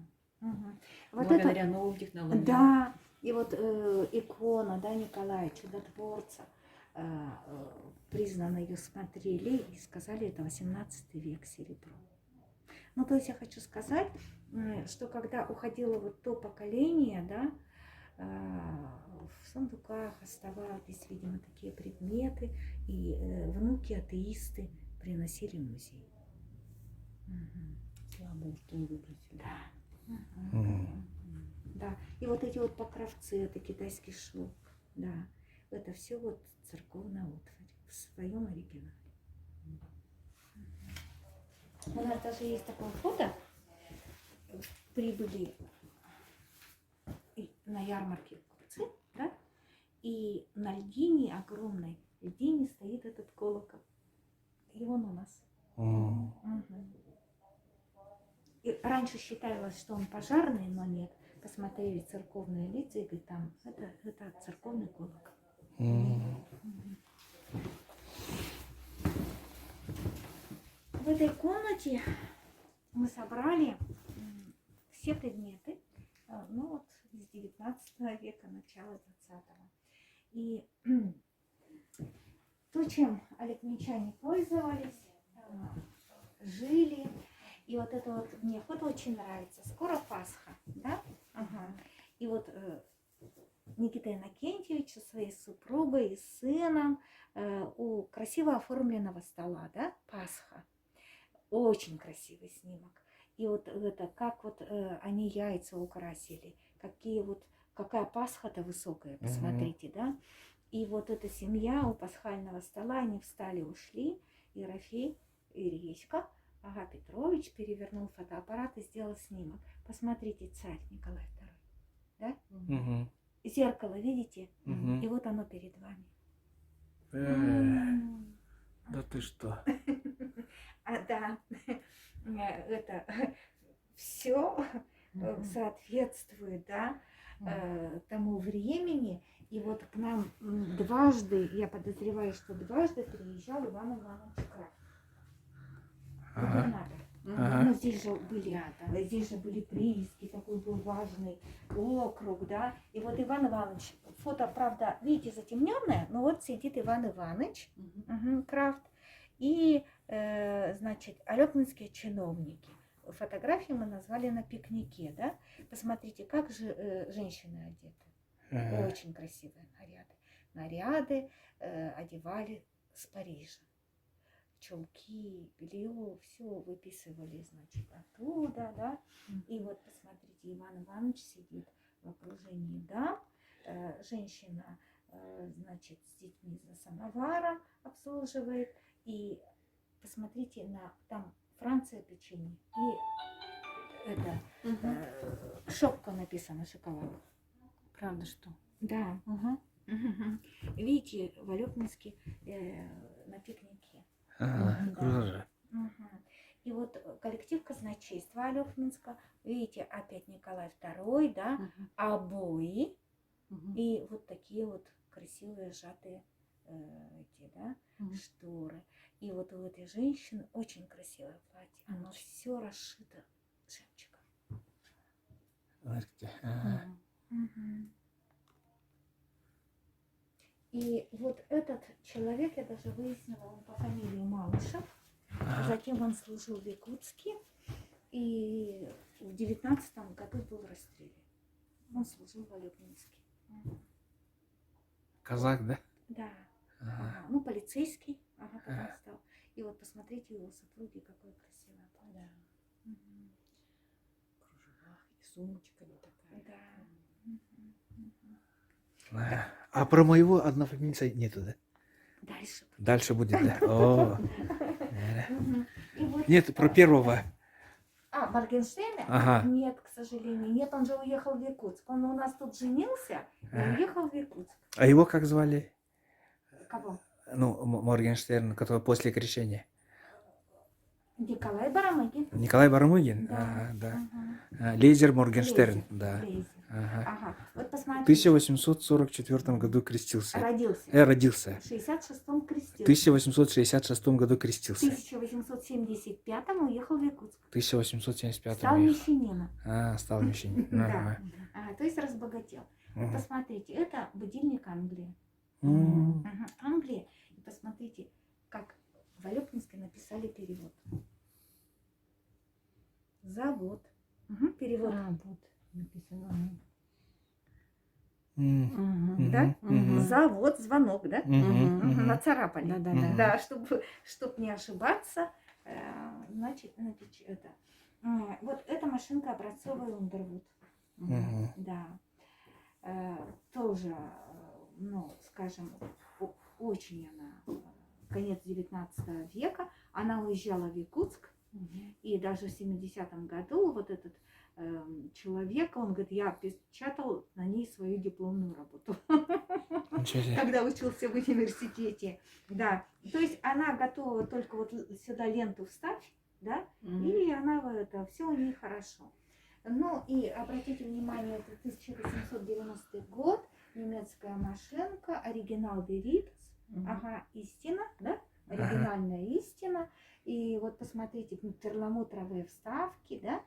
Вот благодаря новым технологиям. Да. И вот икона, да, Николая Чудотворца, признанно ее смотрели и сказали, это 18 век, серебро. Ну, то есть я хочу сказать, что когда уходило вот то поколение, да, в сундуках оставались, видимо, такие предметы, и внуки-атеисты приносили в музей. Слава Богу, что не выбросили. Да. Да. И вот эти вот покровцы, это китайский шелк. Да. Это все вот церковная утварь в своем оригинале. У нас даже есть такое фото. Прибыли на ярмарке купцы, да? И на льдине, огромной льдине, стоит этот колокол. И он у нас. М. Мгм. И раньше считалось, что он пожарный, но нет. Посмотрели церковные лица и говорят, там, это церковный колокол. М. В этой комнате мы собрали все предметы, ну вот из 19 века, начала 20-го. И то, чем олегмичане пользовались, жили. И вот это вот мне фото очень нравится. Скоро Пасха, да? Ага. И вот Никита Иннокентьевич со своей супругой и сыном у красиво оформленного стола, да? Пасха. Очень красивый снимок. И вот это, как вот они яйца украсили, какая Пасха-то высокая, посмотрите, да? И вот эта семья у пасхального стола, они встали, ушли, Ерофей и Редька, Ага Петрович перевернул фотоаппарат и сделал снимок. Посмотрите, царь Николай II, да? Мгм. Зеркало, видите? Мгм. И вот оно перед вами. Да ты что? Да, это все соответствует, да, тому времени. И вот к нам дважды, я подозреваю, что дважды приезжал Иван Иванович Крафт, Ага. губернатор. Ага. Но здесь же были прииски, такой был важный округ, да. И вот Иван Иванович, фото, правда, видите, затемненное, но вот сидит Иван Иванович Крафт и, значит, алёкминские чиновники. Фотографии мы назвали на пикнике, да. Посмотрите, как же женщины одеты. Ага. Очень красивые наряды. Наряды одевали с Парижа. Чулки, белье, все выписывали, значит, оттуда, да. И вот посмотрите, Иван Иванович сидит в окружении дам, женщина, значит, с детьми за самоваром обслуживает. И посмотрите там Франция печенье и это шопка написано, шоколад. Правда, что? Да. Мгм. Видите, в Алёкминске на пикнике. Ага. Да. Круто же. Мгм. И вот коллектив казначейства Алёкминска, видите, опять Николай II, да, обои и вот такие вот красивые сжатые эти, да, шторы. И вот у этой женщины очень красивое платье, оно все расшито жемчугом. Смотрите. Ага. Мгм. И вот этот человек, я даже выяснила, он по фамилии Малышев, затем он служил в Якутске и в 19 году был расстрелян. Он служил в Алёкминске. Казак, да? Да. Ага. Ага. Ну, полицейский, ага, потом стал. И вот посмотрите его супруги, какое красивое платье. Мгм. В кружевах и сумочками такая. Да. Ага. А про моего однофамильца нету, да? Дальше. Дальше будет, да? О. Мгм. И вот, Нет, про первого. Моргенштерна? Ага. Нет, к сожалению. Нет, он же уехал в Якутск. Он у нас тут женился и уехал в Якутск. А его как звали? Кого? Ну, Моргенштерн, который после крещения. Николай Барамыкин. Николай Барамыгин? Да. Ага, да. Мгм. Лейзер Моргенштерн, Лейзер, да. Лейзер. Ага. Ага. Вот В посмотрите. 1844 году крестился. Родился. Родился. В 66-м В крестился. 1866 году В крестился. 1875-м уехал в Якутск. В 1875 Стал уехал. мещанином. Стал мещанином. Да. Ага. То есть разбогател. Вот Мгм. посмотрите, это будильник Англии. М. Мгм. Англия. И посмотрите, как в Алёкминске написали перевод. Завод. Перевод. Вот написано. М. Да? Мгм. Завод, звонок, да? Мгм. Мгм. Нацарапали. Да-да-да. Да, чтобы не ошибаться, значит, это. Вот эта машинка образцовая Ундервуд. Мгм. Да. Тоже, ну, скажем, очень она, конец 19 века, она уезжала в Якутск, и даже в 70-м году вот этот человек, он говорит, я печатал на ней свою дипломную работу, Ничего себе. когда учился в университете. Да, то есть она готова только вот сюда ленту вставь, да, и она это все у нее хорошо. Ну и обратите внимание, это 1890 год, немецкая машинка, оригинал Веритас, ага, истина, да, оригинальная истина. И вот посмотрите, перламутровые вставки, да,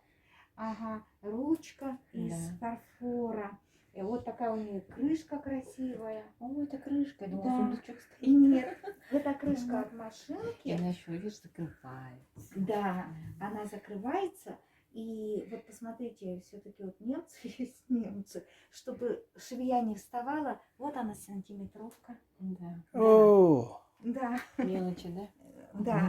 ага, ручка из фарфора. И вот такая у нее крышка красивая. О, это крышка, я думала, Да. сундучок стоит. Нет, это крышка от машинки. И она еще, видишь, закрывается. Да, она закрывается. И вот посмотрите, все-таки вот немцы есть немцы, чтобы швея не вставала, вот она сантиметровка. Да. О, Да, Мелочи, да? да.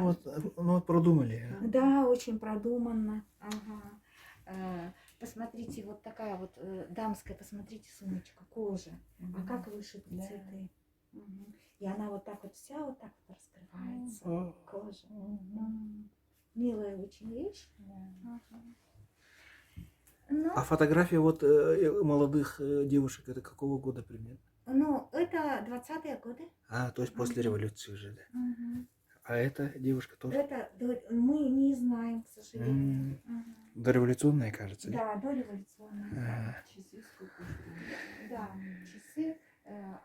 ну вот продумали. Да, очень продуманно. Ага. Посмотрите, вот такая вот дамская, посмотрите, сумочка, кожа. А как вышиты Да. цветы. Мгм. И она вот так вот вся вот так вот раскрывается. О. Кожа. Милая очень вещь. Ага. Ну, А фотография вот молодых девушек, это какого года примерно? ну, это 20-е годы. А, то есть после революции уже, да. Мгм. А эта девушка тоже? Это мы не знаем, к сожалению. Мгм. Дореволюционная, кажется, да? Да, дореволюционная. Ага. Часы сколько стоят? Да, часы,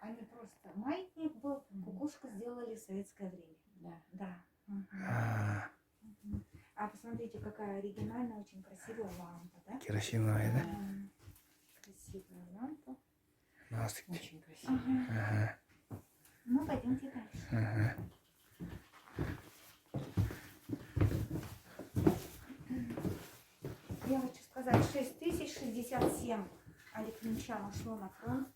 они просто маятник был, кукушку сделали в советское время. Да. Да. Мгм. А, Мгм. А посмотрите, какая оригинальная, очень красивая лампа, да? керосиновая, да? Красивая лампа. Носик. Очень красиво. Ага. Ага, Ну, пойдемте дальше. ага. Я хочу сказать, 6067 аликвинчан ушло на фронт.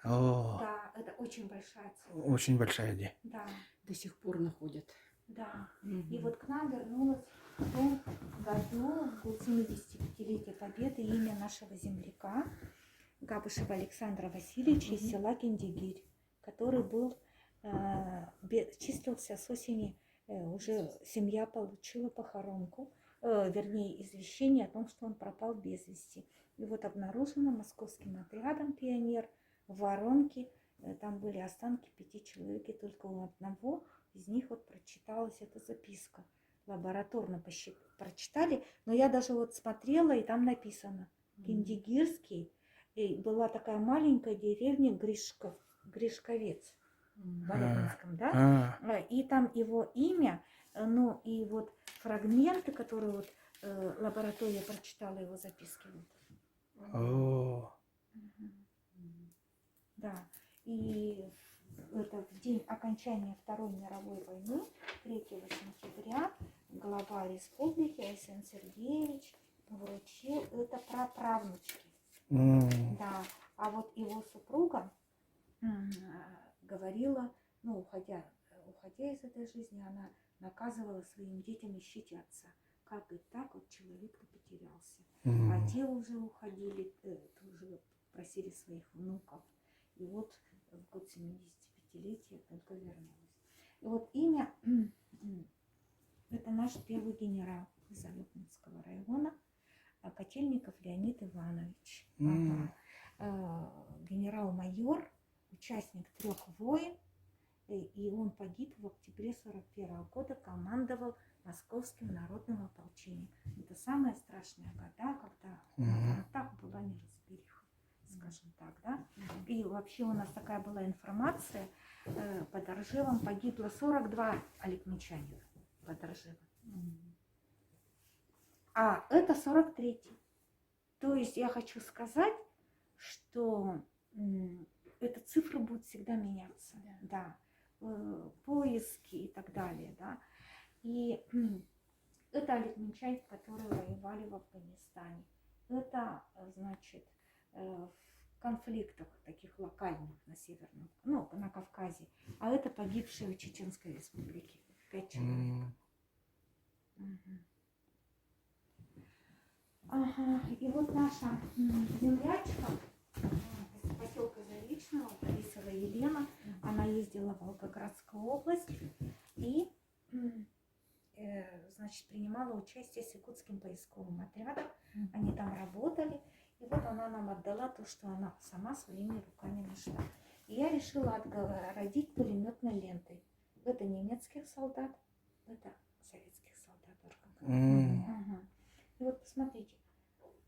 О, Да, это очень большая цифра. очень большая идея. Да, До сих пор находят. да. И Мгм. вот к нам вернулось в том году, в год 75-летия Победы, имя нашего земляка Габышева Александра Васильевича из села Гендигирь, который был, числился с осени, уже семья получила похоронку, вернее, извещение о том, что он пропал без вести. И вот обнаружено московским отрядом «Пионер» в воронке, там были останки 5 человек, и только у одного из них вот прочиталась эта записка. Лабораторно прочитали, но я даже вот смотрела, и там написано Гендигирский, и была такая маленькая деревня Гришковец в Алепинском, да? А, И там его имя, ну и вот фрагменты, которые вот лаборатория прочитала его записки. Вот. о, Да. И это в день окончания Второй мировой войны, 3 сентября, глава республики Айсен Сергеевич вручил это праправнучке. Да. А вот его супруга говорила, ну, уходя из этой жизни, она наказывала своим детям: ищите отца. Как и так вот человек-то потерялся. А те уже уходили, уже просили своих внуков. И вот в год 75-летия только вернулась. И вот имя, это наш первый генерал из Алепинского района, Котельников Леонид Иванович. Генерал-майор, участник 3 войн, и он погиб в октябре 41 года, командовал Московским народным ополчением. Это самые страшные года, когда на фронтах была неразбериха, скажем так, да. И вообще у нас такая была информация, под Ржевом погибло 42 аликминчанина под Ржевом. А это 43-й. То есть я хочу сказать, что эта цифра будет всегда меняться. Да. Поиски и так далее. Да. И это аликминчане, которые воевали в Афганистане. Это, значит, в конфликтах таких локальных на Северном, ну, на Кавказе. А это погибшие в Чеченской республике. 5 человек. Ага. И вот наша землячка из поселка Заречного, Борисова Елена, она ездила в Волгоградскую область и значит, принимала участие с якутским поисковым отрядом. Они там работали. И вот она нам отдала то, что она сама своими руками нашла. И я решила отгородить пулеметной лентой. Это немецких солдат, это советских солдат. Ага. И вот посмотрите,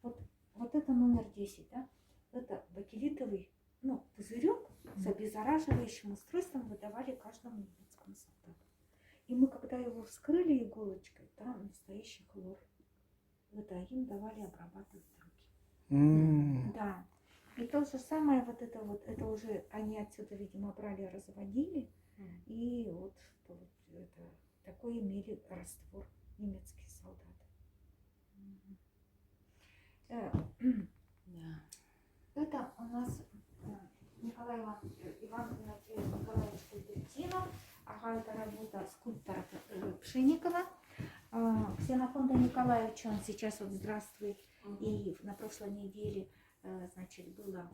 вот это номер 10, да? Это бакелитовый, пузырек с обеззараживающим устройством выдавали каждому немецкому солдату. И мы, когда его вскрыли иголочкой, там настоящий хлор. Это им давали обрабатывать руки. Да. И то же самое, это уже они отсюда, видимо, брали, разводили. И вот это, такой имели раствор немецкие солдаты. Это у нас Николай Николаевич Кубертинов. Ага, это работа скульптора Пшенникова. Ксенофонта Николаевича, он сейчас вот здравствует. И на прошлой неделе, значит, было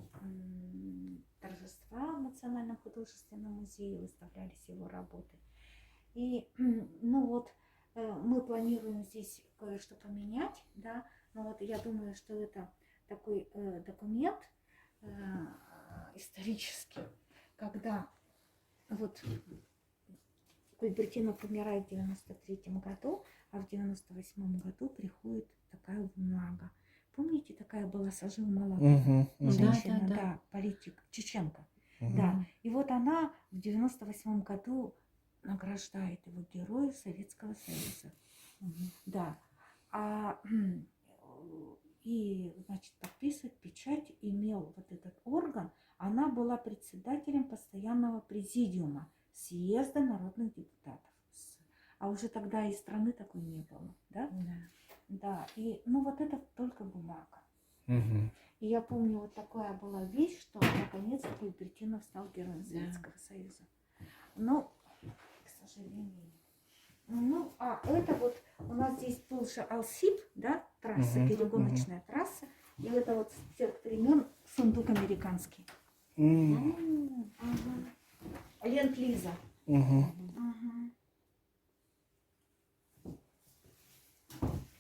торжества в Национальном художественном музее, выставлялись его работы. И, мы планируем здесь кое-что поменять, да, но вот я думаю, что это такой документ исторический, когда вот Кубертинов умирает в 93-м году, а в 98-м году приходит такая бумага. Помните, такая была Сажил Малатова? Женщина, да, политик, чеченка. Да. И вот она в 98-м году награждает его Героя Советского Союза. Да. И, значит, подписывать печать имел вот этот орган. Она была председателем постоянного президиума съезда народных депутатов. А уже тогда и страны такой не было, да? Да. И, вот это только бумага. И я помню, вот такая была вещь, что наконец-то Кубертинов стал Героем Советского Союза. Но, к сожалению. Это вот у нас здесь был же Алсип, да, трасса, перегоночная трасса. И это вот с тех времен сундук американский. Ленд-лиза.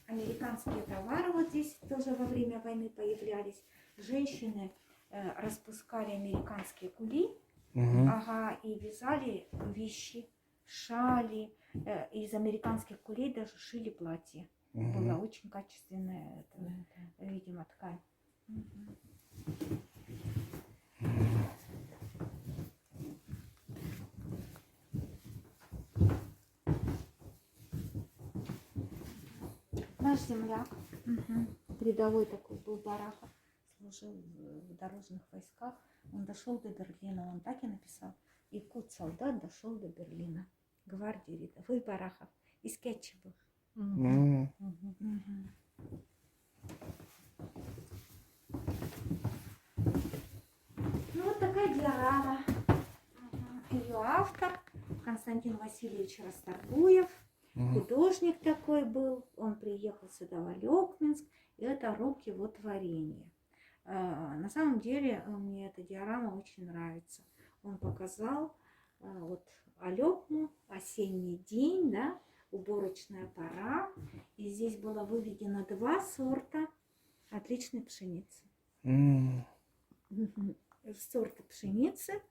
Американские товары вот здесь тоже во время войны появлялись. Женщины распускали американские кули, и вязали вещи, шали. Из американских кулей даже шили платье. Была очень качественная, видимо, ткань. Наш земляк, рядовой такой был Барахов, служил в дорожных войсках. Он дошел до Берлина, он так и написал: якут-солдат дошел до Берлина. Гвардии рядовой Барахов. Из Кетчева. Вот такая диорама. Ее автор Константин Васильевич Расторгуев. Художник такой был. Он приехал сюда в Алекминск. И это рук его творения. На самом деле мне эта диорама очень нравится. Он показал Алекму, осенний день, да, уборочная пора. И здесь было выведено 2 сорта отличной пшеницы. Сорт пшеницы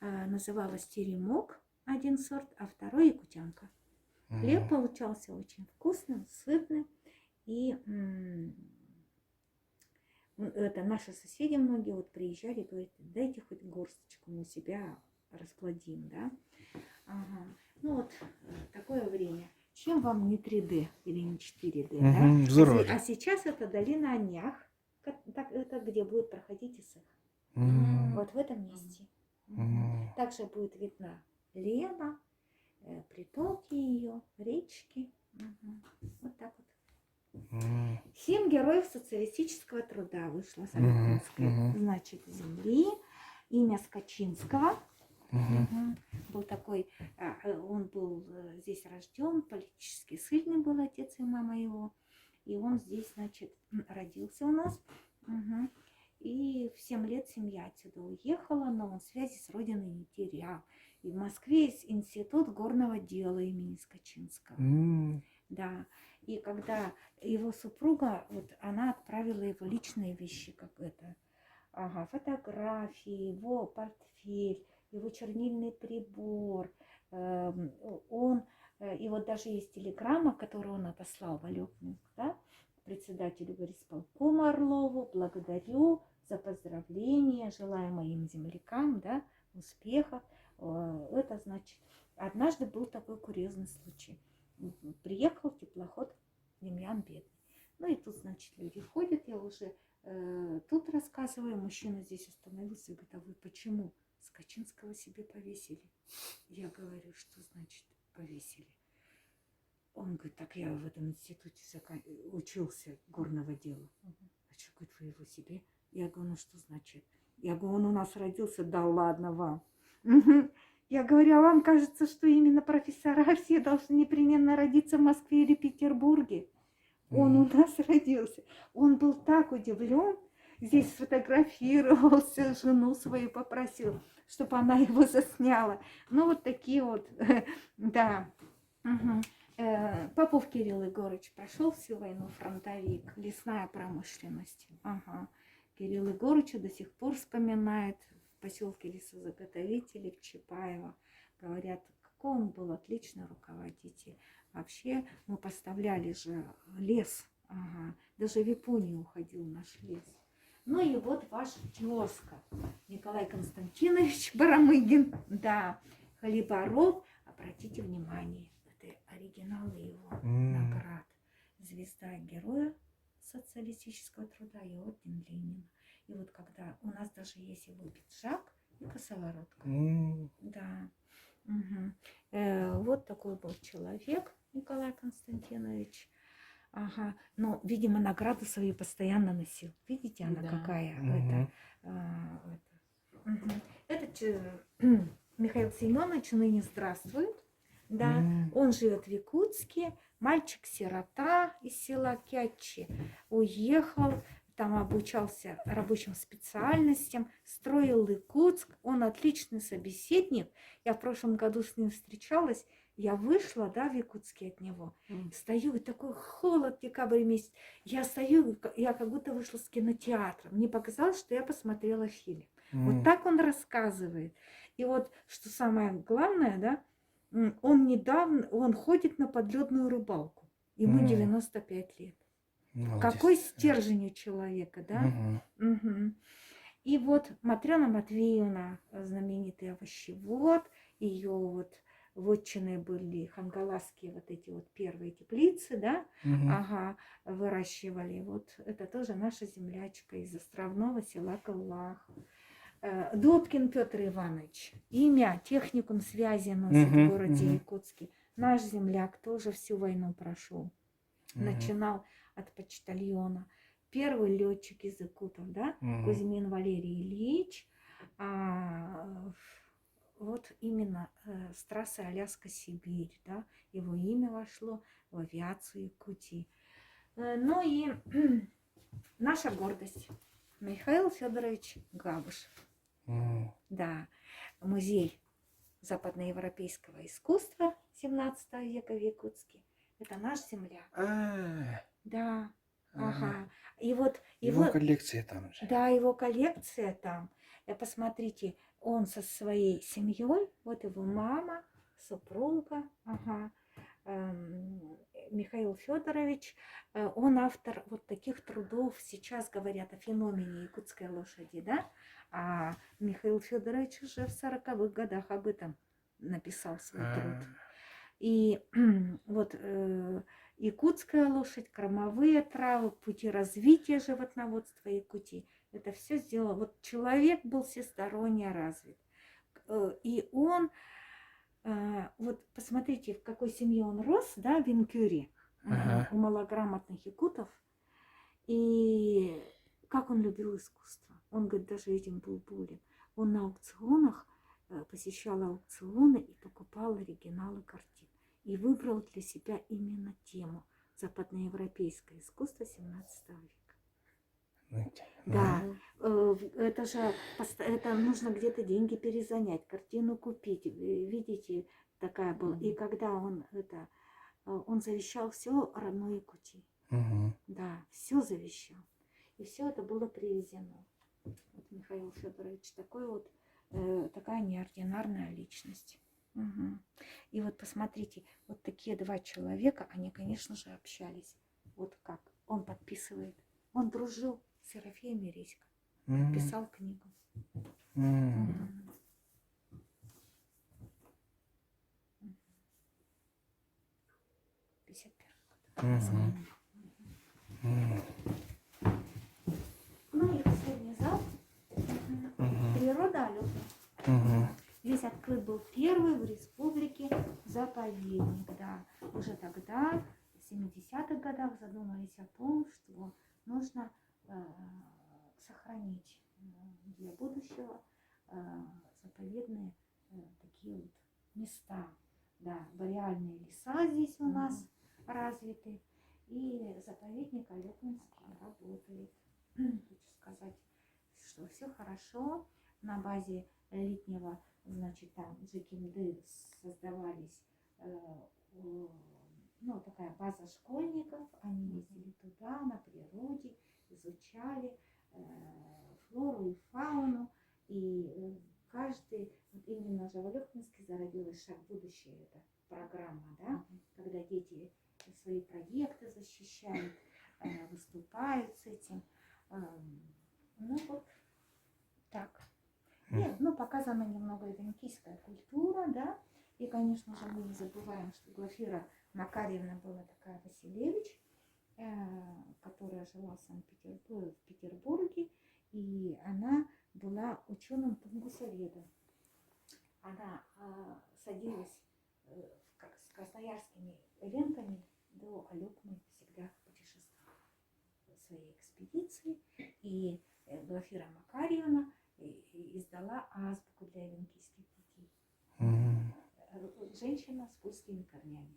называлась теремок, один сорт, а второй якутянка. Хлеб получался очень вкусным, сытным. И это наши соседи многие вот приезжали и говорят: дайте хоть горсточку, мы себя расплодим, да. Такое время. Чем вам не 3D или не 4D, да? А сейчас это долина Анях, это где будет проходить ИСЭХ. Вот в этом месте. Также будет видна Лена, притоки ее, речки. Вот так вот. 7 героев социалистического труда вышло с Алекминской, значит, земли. Имя Скачинского. Был такой, он был здесь рожден, политически сильный был отец и мама его. И он здесь, значит, родился у нас. Мгм. И в 7 лет семья отсюда уехала, но он связи с родиной не терял. И в Москве есть институт горного дела имени Скачинского. Да. И когда его супруга, вот она отправила его личные вещи, как это, фотографии, его портфель, его чернильный прибор, он, и вот даже есть телеграмма, которую он отослал в Алёпнинск, да, председателю горисполкома Орлову: благодарю за поздравления, желаю моим землякам, да, успехов. Это значит, однажды был такой курьезный случай. Приехал теплоход Демьян Бедный. Ну и тут, значит, люди ходят, я уже тут рассказываю, мужчина здесь остановился и говорит: а вы почему Скачинского себе повесили? Я говорю: что значит повесили? Он говорит: так я в этом институте учился горного дела. А что, говорит, вы его себе? Я говорю: ну что значит? Я говорю: он у нас родился. Да ладно вам. Я говорю: а вам кажется, что именно профессора все должны непременно родиться в Москве или Петербурге? Он у нас родился. Он был так удивлен, здесь сфотографировался, жену свою попросил, чтобы она его засняла. Ну, вот такие вот, да. Попов Кирилл Егорыч прошел всю войну, фронтовик, лесная промышленность. Кирилл Егорыча до сих пор вспоминает в поселке лесозаготовителей в Чапаево. Говорят, какой он был отличный руководитель. Вообще мы поставляли же лес, даже в Японию уходил наш лес. Ну и вот ваш тезка Николай Константинович Барамыгин, да, Хлебороб. Обратите внимание, это оригиналы его наград. Звезда Героя социалистического труда и орден Ленина. И вот когда у нас даже есть его пиджак и косоворотка. Да. Вот такой был человек Николай Константинович. Но, видимо, награду свою постоянно носил. Видите, она какая? Этот Михаил Семенович ныне здравствует. Да, он живет в Якутске. Мальчик-сирота из села Кятчи. Уехал, там обучался рабочим специальностям, строил Якутск. Он отличный собеседник. Я в прошлом году с ним встречалась. Я вышла, да, в Якутске от него. Стою, и такой холод, декабрь месяц. Я стою, я как будто вышла с кинотеатра. Мне показалось, что я посмотрела фильм. Вот так он рассказывает. И вот, что самое главное, да, он ходит на подледную рыбалку. Ему 95 лет. Молодец. Какой стержень у человека, да? И вот Матрена Матвеевна, знаменитый овощевод, ее вот вотчины были хангаласские вот эти вот первые теплицы, да, выращивали. Вот это тоже наша землячка из островного села Каллах. Добкин Петр Иванович, имя, техникум связи носит в городе Якутске. Наш земляк тоже всю войну прошел. Начинал от почтальона. Первый летчик из якутов, да, Кузьмин Валерий Ильич. Вот именно с трассы Аляска-Сибирь, да, его имя вошло в авиацию Якутии. Ну и наша гордость Михаил Федорович Габышев. Да, музей западноевропейского искусства 17 века в Якутске. Это наш земляк. Да. И вот его коллекция там же. Да, его коллекция там. Посмотрите, он со своей семьей, вот его мама, супруга, Михаил Федорович, он автор вот таких трудов. Сейчас говорят о феномене якутской лошади, да? А Михаил Федорович уже в 40-х годах об этом написал свой труд. И вот якутская лошадь, кормовые травы, пути развития животноводства Якутии. Это все сделал. Вот человек был всесторонне развит. И он, вот посмотрите, в какой семье он рос, да, в Инкюре, у малограмотных якутов. И как он любил искусство. Он, говорит, даже этим был болен. Он на аукционах посещал аукционы и покупал оригиналы картин. И выбрал для себя именно тему западноевропейское искусство 17 века. Знаете, Да, это же это нужно где-то деньги перезанять, картину купить. Видите, такая была. И когда он завещал все родной Якутии. Мгм. Да, все завещал. И все это было привезено. Вот Михаил Федорович такая неординарная личность. Мгм. И вот посмотрите, вот такие два человека, они, конечно же, общались. Вот как он подписывает. Он дружил с Серафией Мирисько, М, писал книгу. м, Мгм. 51 год. мгм, м, Ну и последний зал. мгм, Природа Алёпа. мгм. Здесь открыт был первый в республике заповедник. Да. Уже тогда, в 70-х годах, задумались о том, что нужно сохранить для будущего заповедные такие вот места. Да, бореальные леса здесь у нас развиты, и заповедник Алёпинский работает. Хочу сказать, что все хорошо. На базе летнего, значит, там Джикинды создавались, ну, такая база школьников. Они ездили туда, на природе, изучали флору и фауну. И каждый, вот именно же в Алёпинске зародилась «Шаг в будущее», эта программа, да, когда дети свои проекты защищают, выступают с этим. Ну вот так. Нет, ну показана немного венкийская культура, да. И, конечно же, мы не забываем, что Глафира Макарьевна была такая Василевич, которая жила в Петербурге, и она была ученым тунгусоведом. Она садилась с красноярскими венками до Алёпны, всегда путешествовала в своей экспедиции. И Глафира Макарьевна издала азбуку для венкийских детей. Мгм. Женщина с польскими корнями.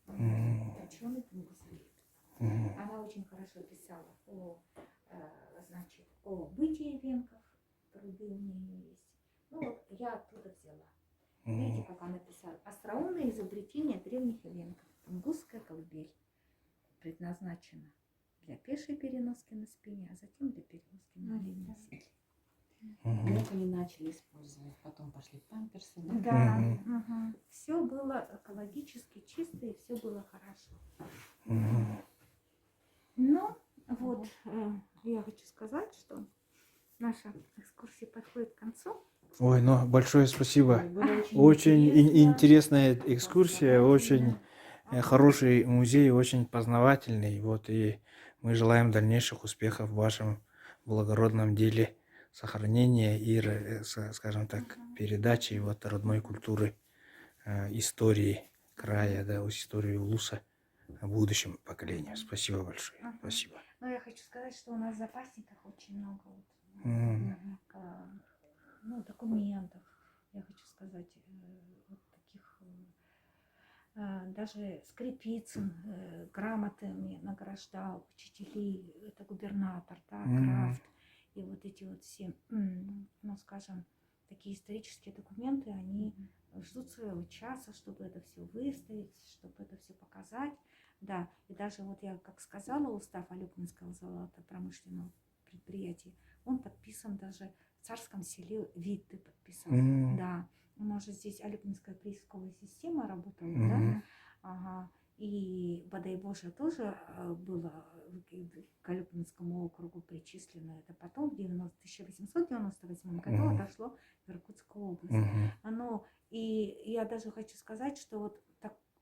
Мгм. Ученый тунгусовед. Мгм. Она очень хорошо писала о бытии венков, труды у нее есть. Ну вот я оттуда взяла. Видите, как она писала? Остроумное изобретение древних венков. Тунгусская колыбель предназначена для пешей переноски на спине, а затем для переноски на длинной седле. Мгм. Как они начали использовать, потом пошли памперсы. Да? Да, все было экологически чисто и все было хорошо. Мгм. Ну, вот, я хочу сказать, что наша экскурсия подходит к концу. Ой, ну большое спасибо. Было Очень интересно. интересная экскурсия, очень Ага. хороший музей, очень познавательный. Вот и мы желаем дальнейших успехов в вашем благородном деле сохранения и, скажем так, передачи вот родной культуры, истории края, да, истории Улуса будущим поколениям. Спасибо большое. Ага. Спасибо. Но я хочу сказать, что у нас в запасниках очень много вот, М. документов. Я хочу сказать, вот таких даже Скрипицын грамотами награждал учителей, это губернатор, да, Крафт. И вот эти вот все, ну, скажем, такие исторические документы, они ждут своего часа, чтобы это все выставить, чтобы это все показать. Да, и даже вот я, как сказала, устав Алёпинского золотопромышленного предприятия, он подписан даже в Царском селе Витте подписал. Да, у нас же здесь Алёпинская приисковая система работала, да? Ага. И Бодай Боже тоже было к Алёпинскому округу причислено. Это потом в 1898 году отошло в Иркутскую область. И я даже хочу сказать, что вот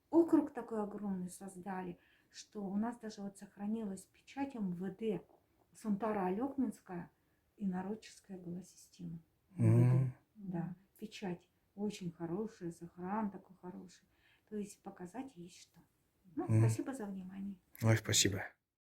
округ такой огромный создали, что у нас даже вот сохранилась печать МВД. Сунтара Алёпинская и Народческая была система МВД. Да, печать очень хорошая, сохран такой хороший. То есть показать есть что. Ну, спасибо за внимание. Ой, спасибо.